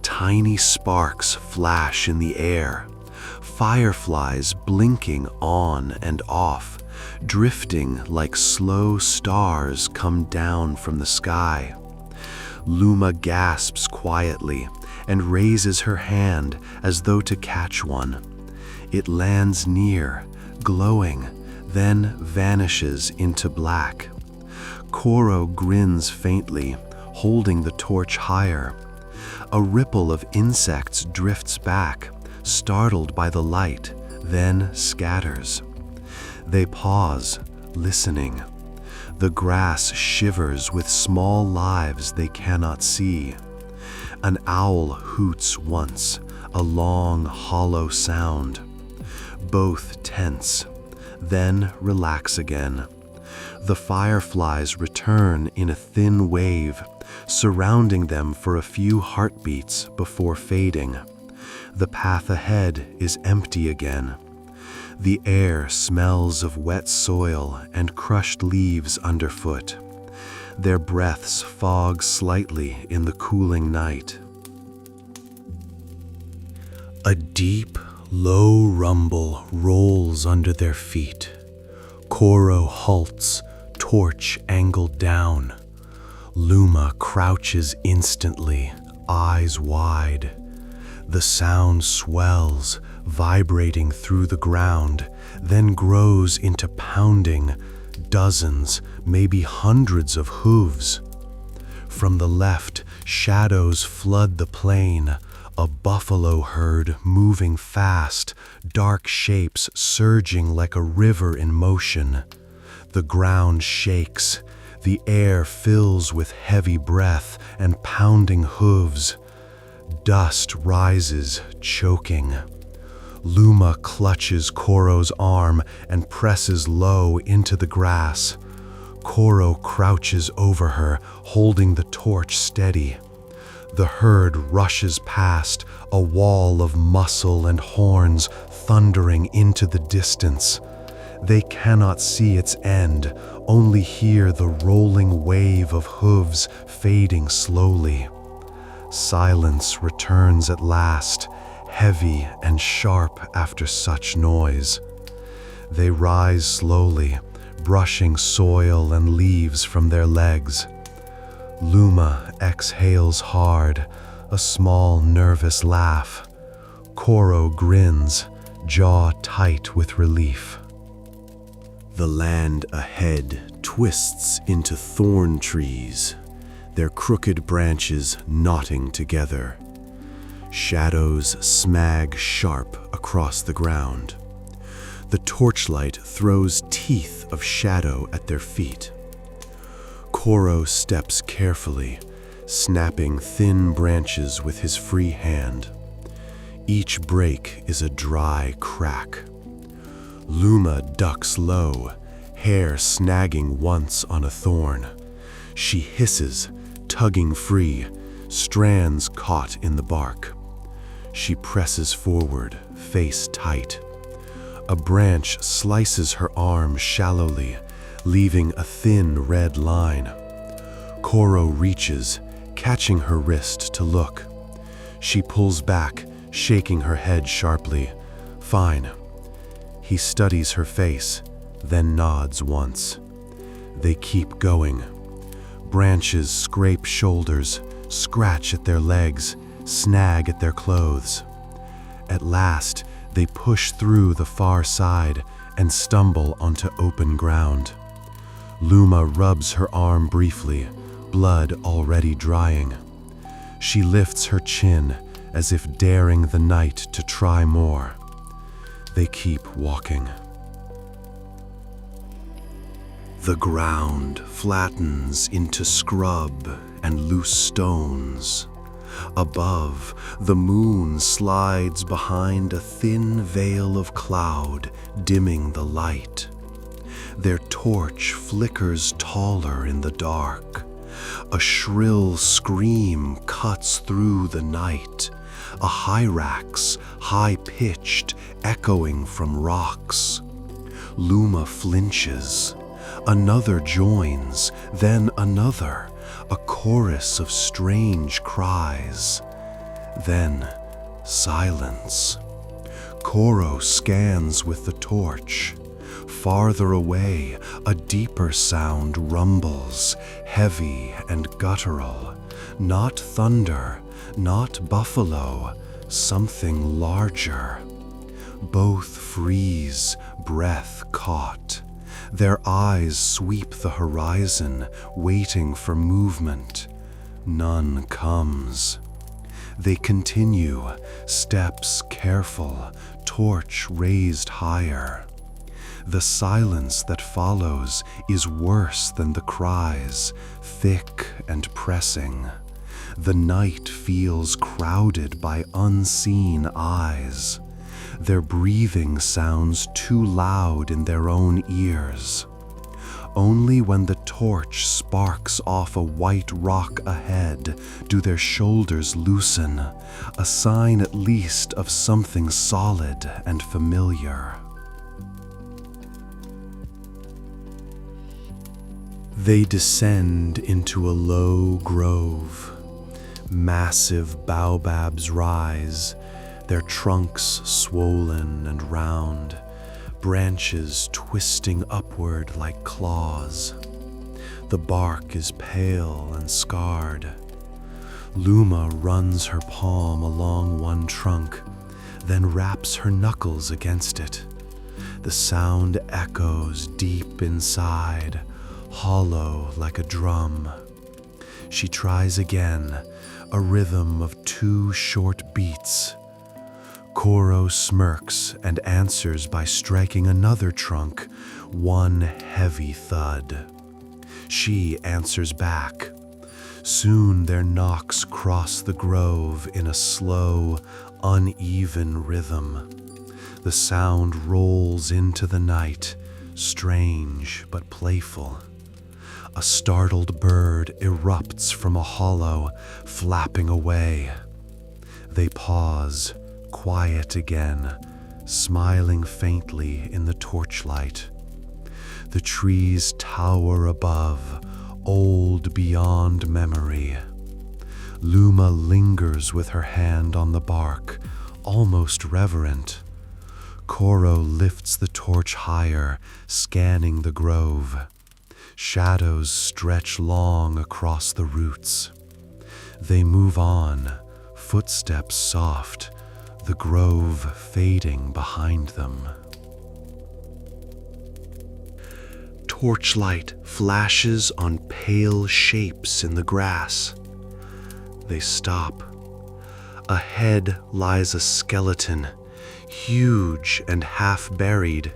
Tiny sparks flash in the air. fireflies blinking on and off, drifting like slow stars come down from the sky. Luma gasps quietly and raises her hand as though to catch one. It lands near, glowing, then vanishes into black. Koro grins faintly, holding the torch higher. A ripple of insects drifts back, startled by the light, then scatters. They pause, listening. The grass shivers with small lives they cannot see. An owl hoots once, a long, hollow sound. Both tense, then relax again. The fireflies return in a thin wave, surrounding them for a few heartbeats before fading. The path ahead is empty again. The air smells of wet soil and crushed leaves underfoot. Their breaths fog slightly in the cooling night. A deep, low rumble rolls under their feet. Koro halts, torch angled down. Luma crouches instantly, eyes wide. The sound swells, vibrating through the ground, then grows into pounding, dozens, maybe hundreds of hooves. From the left, shadows flood the plain, a buffalo herd moving fast, dark shapes surging like a river in motion. The ground shakes, the air fills with heavy breath and pounding hooves. Dust rises, choking. Luma clutches Koro's arm and presses low into the grass. Koro crouches over her, holding the torch steady. The herd rushes past, a wall of muscle and horns thundering into the distance. They cannot see its end, only hear the rolling wave of hooves fading slowly. Silence returns at last, heavy and sharp after such noise. They rise slowly, brushing soil and leaves from their legs. Luma exhales hard, a small nervous laugh. Koro grins, jaw tight with relief. The land ahead twists into thorn trees, their crooked branches knotting together. Shadows smag sharp across the ground. The torchlight throws teeth of shadow at their feet. Koro steps carefully, snapping thin branches with his free hand. Each break is a dry crack. Luma ducks low, hair snagging once on a thorn. She hisses, tugging free, strands caught in the bark. She presses forward, face tight. A branch slices her arm shallowly, leaving a thin red line. Koro reaches, catching her wrist to look. She pulls back, shaking her head sharply. Fine. He studies her face, then nods once. They keep going. Branches scrape shoulders, scratch at their legs, snag at their clothes. At last, they push through the far side and stumble onto open ground. Luma rubs her arm briefly, blood already drying. She lifts her chin as if daring the night to try more. They keep walking. The ground flattens into scrub and loose stones. Above, the moon slides behind a thin veil of cloud, dimming the light. Their torch flickers taller in the dark. A shrill scream cuts through the night, a hyrax, high-pitched, echoing from rocks. Luma flinches. Another joins, then another, a chorus of strange cries. Then silence. Koro scans with the torch. Farther away, a deeper sound rumbles, heavy and guttural. Not thunder, not buffalo, something larger. Both freeze, breath caught. Their eyes sweep the horizon, waiting for movement. None comes. They continue, steps careful, torch raised higher. The silence that follows is worse than the cries, thick and pressing. The night feels crowded by unseen eyes. Their breathing sounds too loud in their own ears. Only when the torch sparks off a white rock ahead do their shoulders loosen, a sign at least of something solid and familiar. They descend into a low grove. Massive baobabs rise, their trunks swollen and round, branches twisting upward like claws. The bark is pale and scarred. Luma runs her palm along one trunk, then wraps her knuckles against it. The sound echoes deep inside, hollow like a drum. She tries again, a rhythm of 2 short beats. Koro smirks and answers by striking another trunk, one heavy thud. She answers back. Soon their knocks cross the grove in a slow, uneven rhythm. The sound rolls into the night, strange but playful. A startled bird erupts from a hollow, flapping away. They pause, quiet again, smiling faintly in the torchlight. The trees tower above, old beyond memory. Luma lingers with her hand on the bark, almost reverent. Koro lifts the torch higher, scanning the grove. Shadows stretch long across the roots. They move on, footsteps soft, the grove fading behind them. Torchlight flashes on pale shapes in the grass. They stop. Ahead lies a skeleton, huge and half buried,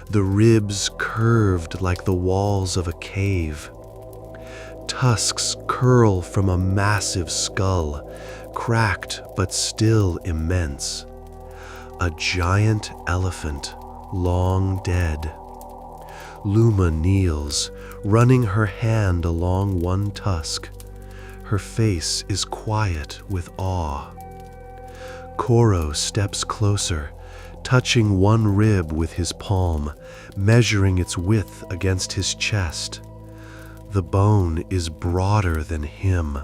the ribs curved like the walls of a cave. Tusks curl from a massive skull, cracked but still immense. A giant elephant, long dead. Luma kneels, running her hand along one tusk. Her face is quiet with awe. Koro steps closer, touching one rib with his palm, measuring its width against his chest. The bone is broader than him.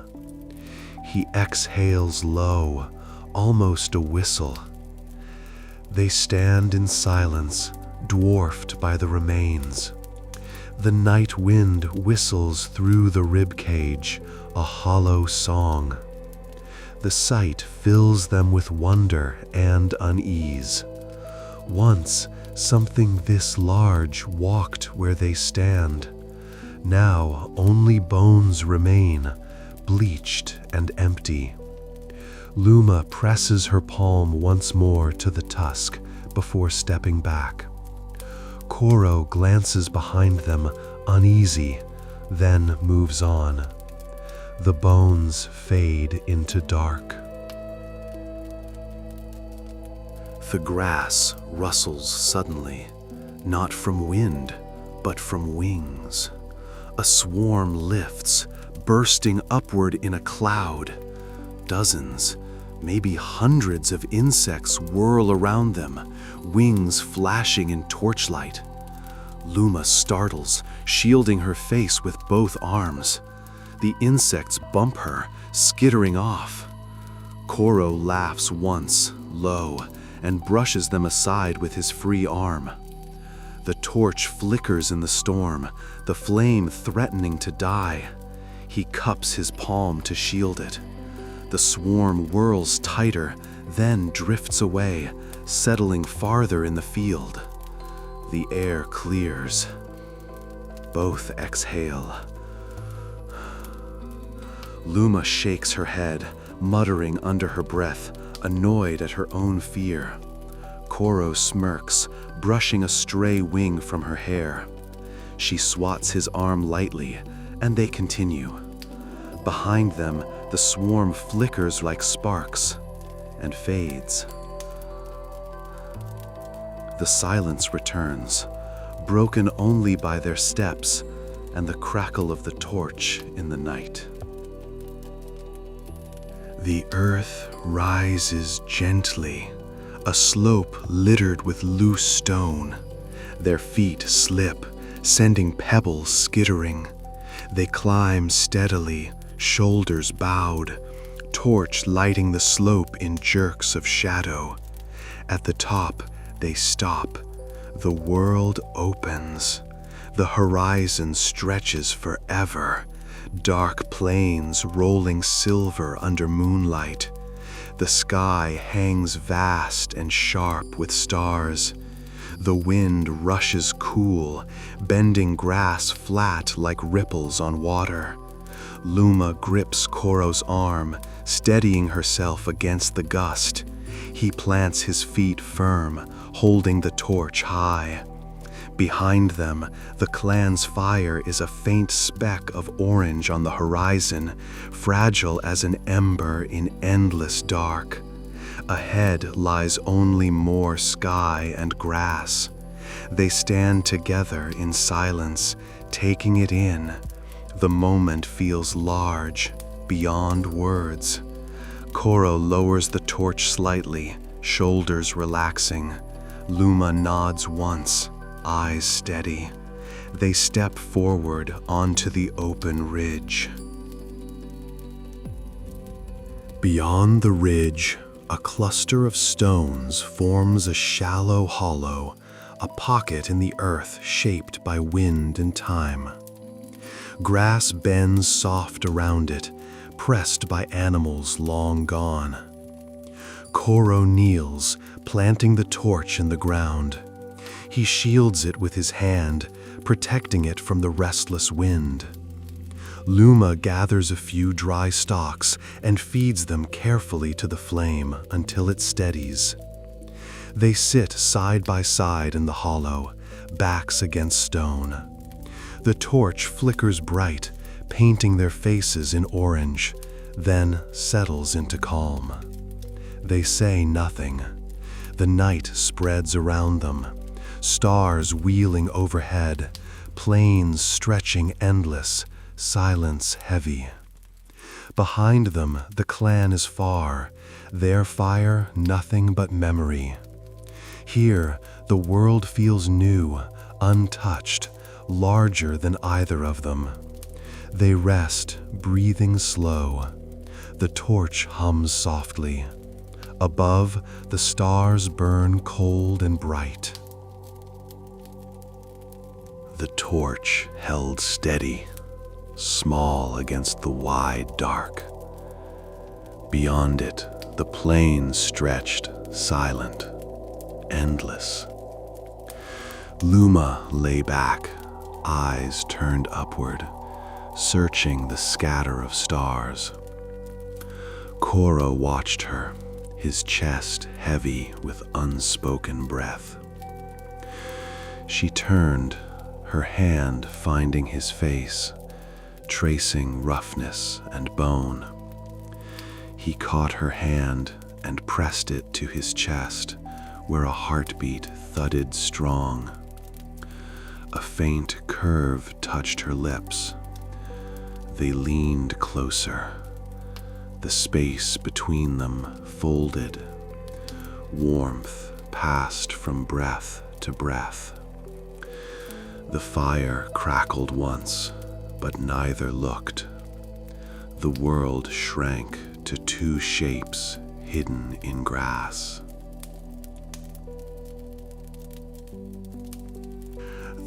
He exhales low, almost a whistle. They stand in silence, dwarfed by the remains. The night wind whistles through the rib cage, a hollow song. The sight fills them with wonder and unease. Once, something this large walked where they stand. Now only bones remain, bleached and empty. Luma presses her palm once more to the tusk before stepping back. Koro glances behind them, uneasy, then moves on. The bones fade into dark. The grass rustles suddenly, not from wind, but from wings. A swarm lifts, bursting upward in a cloud. Dozens, maybe hundreds of insects whirl around them, wings flashing in torchlight. Luma startles, shielding her face with both arms. The insects bump her, skittering off. Koro laughs once, low, and brushes them aside with his free arm. The torch flickers in the storm, the flame threatening to die. He cups his palm to shield it. The swarm whirls tighter, then drifts away, settling farther in the field. The air clears. Both exhale. Luma shakes her head, muttering under her breath, annoyed at her own fear. Koro smirks, brushing a stray wing from her hair. She swats his arm lightly, and they continue. Behind them, the swarm flickers like sparks and fades. The silence returns, broken only by their steps and the crackle of the torch in the night. The earth rises gently, a slope littered with loose stone. Their feet slip, sending pebbles skittering. They climb steadily, shoulders bowed, torch lighting the slope in jerks of shadow. At the top, they stop. The world opens. The horizon stretches forever. Dark plains rolling silver under moonlight. The sky hangs vast and sharp with stars. The wind rushes cool, bending grass flat like ripples on water. Luma grips Koro's arm, steadying herself against the gust. He plants his feet firm, holding the torch high. Behind them, the clan's fire is a faint speck of orange on the horizon, fragile as an ember in endless dark. Ahead lies only more sky and grass. They stand together in silence, taking it in. The moment feels large, beyond words. Koro lowers the torch slightly, shoulders relaxing. Luma nods once, eyes steady. They step forward onto the open ridge. Beyond the ridge, a cluster of stones forms a shallow hollow, a pocket in the earth shaped by wind and time. Grass bends soft around it, pressed by animals long gone. Koro kneels, planting the torch in the ground. He shields it with his hand, protecting it from the restless wind. Luma gathers a few dry stalks and feeds them carefully to the flame until it steadies. They sit side by side in the hollow, backs against stone. The torch flickers bright, painting their faces in orange, then settles into calm. They say nothing. The night spreads around them, stars wheeling overhead, plains stretching endless, silence heavy. Behind them, the clan is far, their fire nothing but memory. Here, the world feels new, untouched, larger than either of them. They rest, breathing slow. The torch hums softly. Above, the stars burn cold and bright. The torch held steady, small against the wide dark. Beyond it, the plain stretched, silent, endless. Luma lay back, eyes turned upward, searching the scatter of stars. Koro watched her, his chest heavy with unspoken breath. She turned, her hand finding his face, tracing roughness and bone. He caught her hand and pressed it to his chest, where a heartbeat thudded strong. A faint curve touched her lips. They leaned closer. The space between them folded. Warmth passed from breath to breath. The fire crackled once, but neither looked. The world shrank to two shapes hidden in grass.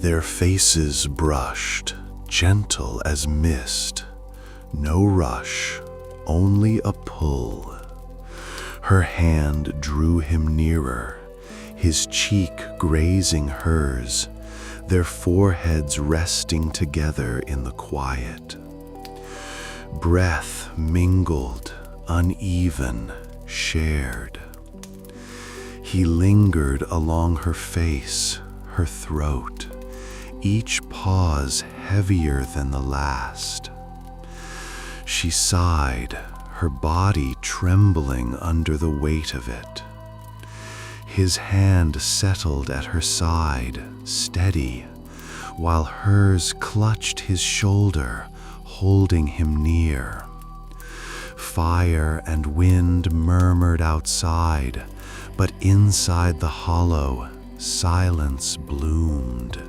their faces brushed, gentle as mist. No rush, only a pull. Her hand drew him nearer, his cheek grazing hers, their foreheads resting together in the quiet. Breath mingled, uneven, shared. He lingered along her face, her throat, each pause heavier than the last. She sighed, her body trembling under the weight of it. His hand settled at her side, steady, while hers clutched his shoulder, holding him near. Fire and wind murmured outside, but inside the hollow, silence bloomed.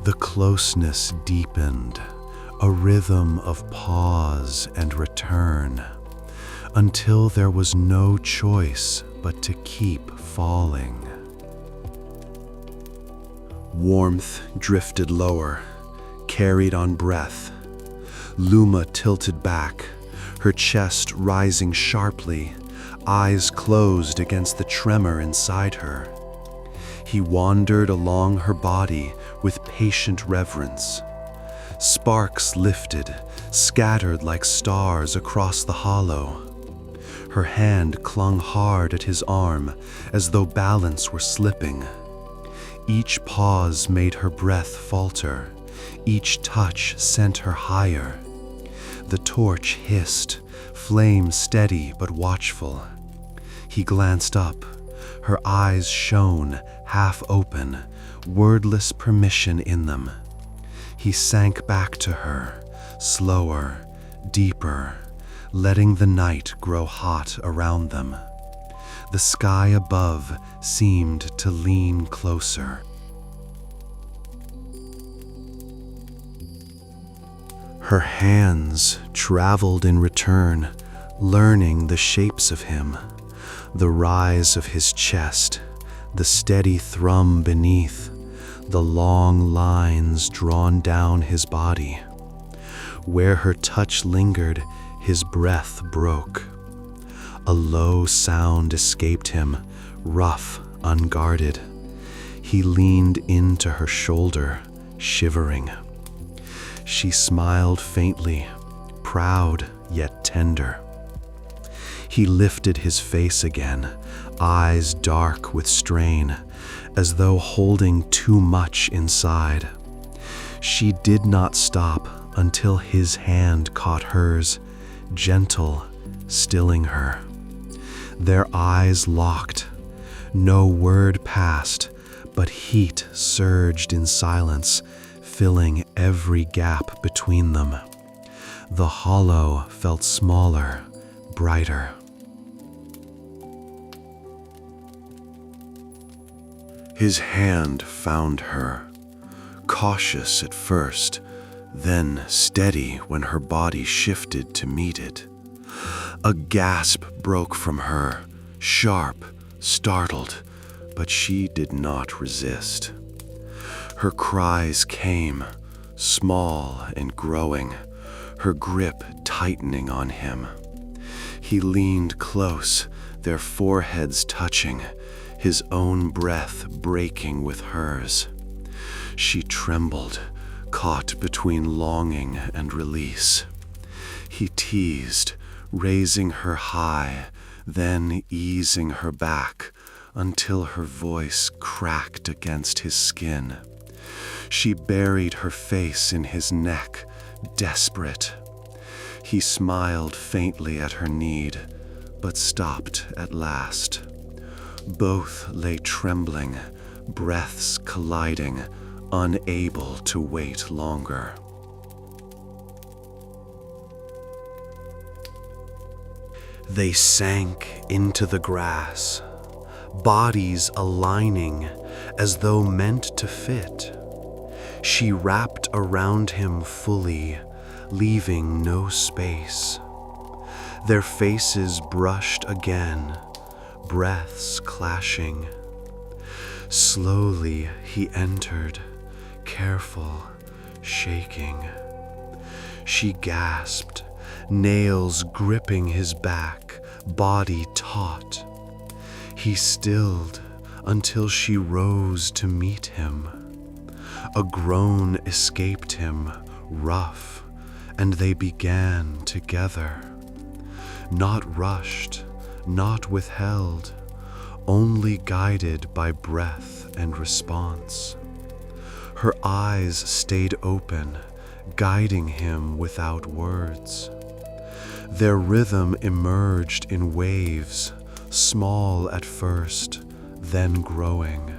The closeness deepened, a rhythm of pause and return, until there was no choice but to keep falling. Warmth drifted lower, carried on breath. Luma tilted back, her chest rising sharply, eyes closed against the tremor inside her. He wandered along her body with patient reverence. Sparks lifted, scattered like stars across the hollow. Her hand clung hard at his arm, as though balance were slipping. Each pause made her breath falter. Each touch sent her higher. The torch hissed, flame steady but watchful. He glanced up. Her eyes shone, half open, wordless permission in them. He sank back to her, slower, deeper, letting the night grow hot around them. The sky above seemed to lean closer. Her hands traveled in return, learning the shapes of him, the rise of his chest, the steady thrum beneath, the long lines drawn down his body. Where her touch lingered, his breath broke. A low sound escaped him, rough, unguarded. He leaned into her shoulder, shivering. She smiled faintly, proud yet tender. He lifted his face again, eyes dark with strain, as though holding too much inside. She did not stop until his hand caught hers, gentle, stilling her. Their eyes locked. No word passed, but heat surged in silence, filling every gap between them. The hollow felt smaller, brighter. His hand found her, cautious at first, then steady when her body shifted to meet it. A gasp broke from her, sharp, startled, but she did not resist. Her cries came, small and growing, her grip tightening on him. He leaned close, their foreheads touching, his own breath breaking with hers. She trembled, caught between longing and release. He teased, raising her high, then easing her back until her voice cracked against his skin. She buried her face in his neck, desperate. He smiled faintly at her need, but stopped at last. Both lay trembling, breaths colliding, unable to wait longer. They sank into the grass, bodies aligning as though meant to fit. She wrapped around him fully, leaving no space. Their faces brushed again, breaths clashing. Slowly he entered, careful, shaking. She gasped, nails gripping his back, body taut. He stilled until she rose to meet him. A groan escaped him, rough, and they began together. Not rushed, not withheld, only guided by breath and response. Her eyes stayed open, guiding him without words. Their rhythm emerged in waves, small at first, then growing.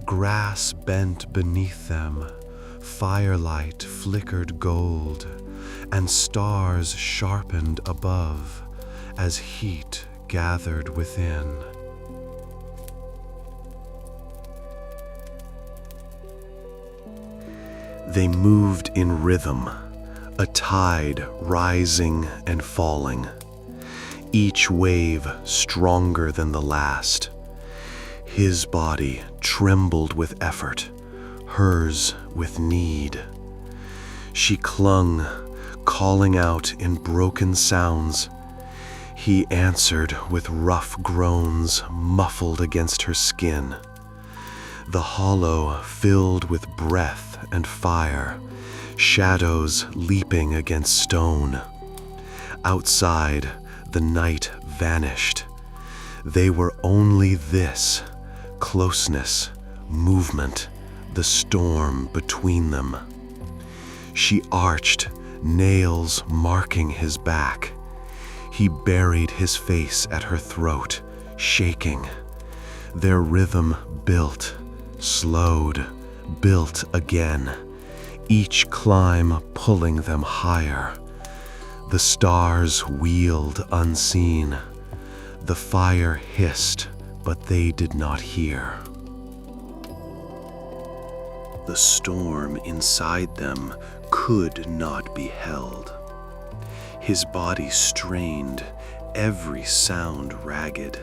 Grass bent beneath them, firelight flickered gold, and stars sharpened above as heat gathered within. They moved in rhythm, a tide rising and falling, each wave stronger than the last. His body trembled with effort, hers with need. She clung, calling out in broken sounds. He answered with rough groans muffled against her skin. The hollow filled with breath and fire, shadows leaping against stone. Outside, the night vanished. They were only this, closeness, movement, the storm between them. She arched, nails marking his back. He buried his face at her throat, shaking. Their rhythm built, slowed, built again, each climb pulling them higher. The stars wheeled unseen. The fire hissed, but they did not hear. The storm inside them could not be held. His body strained, every sound ragged.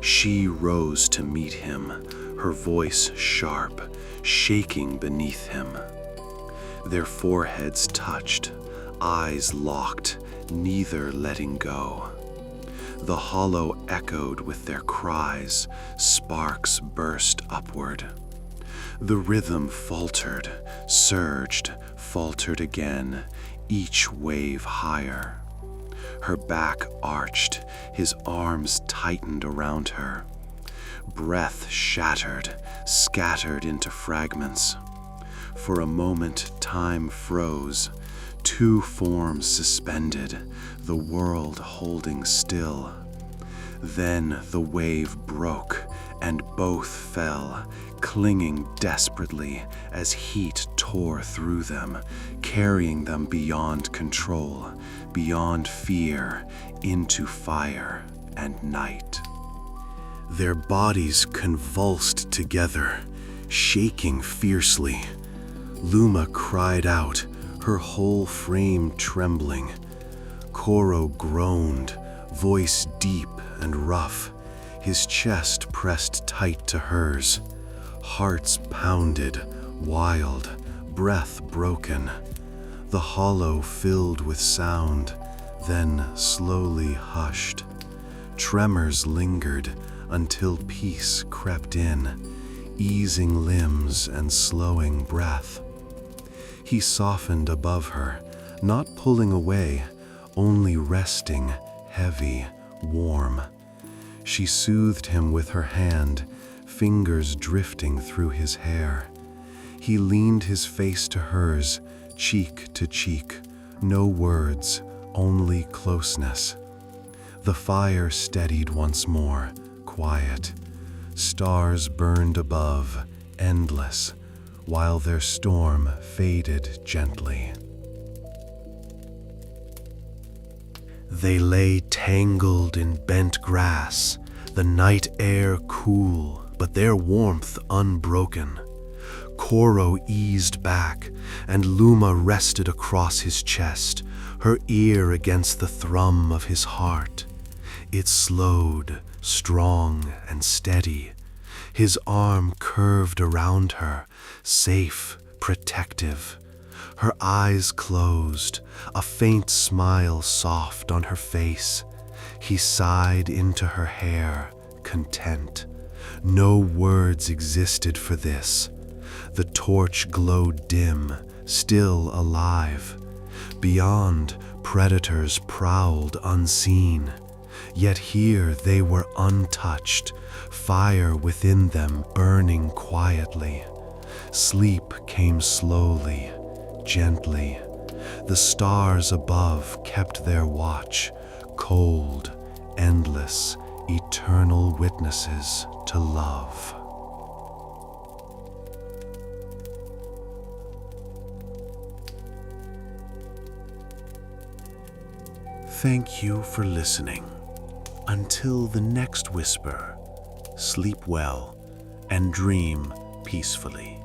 She rose to meet him, her voice sharp, shaking beneath him. Their foreheads touched, eyes locked, neither letting go. The hollow echoed with their cries, sparks burst upward. The rhythm faltered, surged, faltered again, each wave higher. Her back arched, his arms tightened around her. Breath shattered, scattered into fragments. For a moment, time froze, two forms suspended, the world holding still. Then the wave broke, and both fell, clinging desperately as heat tore through them, carrying them beyond control, beyond fear, into fire and night. Their bodies convulsed together, shaking fiercely. Luma cried out, her whole frame trembling. Koro groaned, voice deep and rough, his chest pressed tight to hers. Hearts pounded, wild, breath broken. The hollow filled with sound, then slowly hushed. Tremors lingered until peace crept in, easing limbs and slowing breath. He softened above her, not pulling away, only resting, heavy, warm. She soothed him with her hand, fingers drifting through his hair. He leaned his face to hers, cheek to cheek, no words, only closeness. The fire steadied once more, quiet. Stars burned above, endless, while their storm faded gently. They lay tangled in bent grass, the night air cool, but their warmth unbroken. Koro eased back, and Luma rested across his chest, her ear against the thrum of his heart. It slowed, strong and steady. His arm curved around her, safe, protective. Her eyes closed, a faint smile soft on her face. He sighed into her hair, content. No words existed for this. The torch glowed dim, still alive. Beyond, predators prowled unseen. Yet here they were untouched, fire within them burning quietly. Sleep came slowly, gently. The stars above kept their watch, cold, endless, eternal witnesses to love. Thank you for listening. Until the next whisper, sleep well and dream peacefully.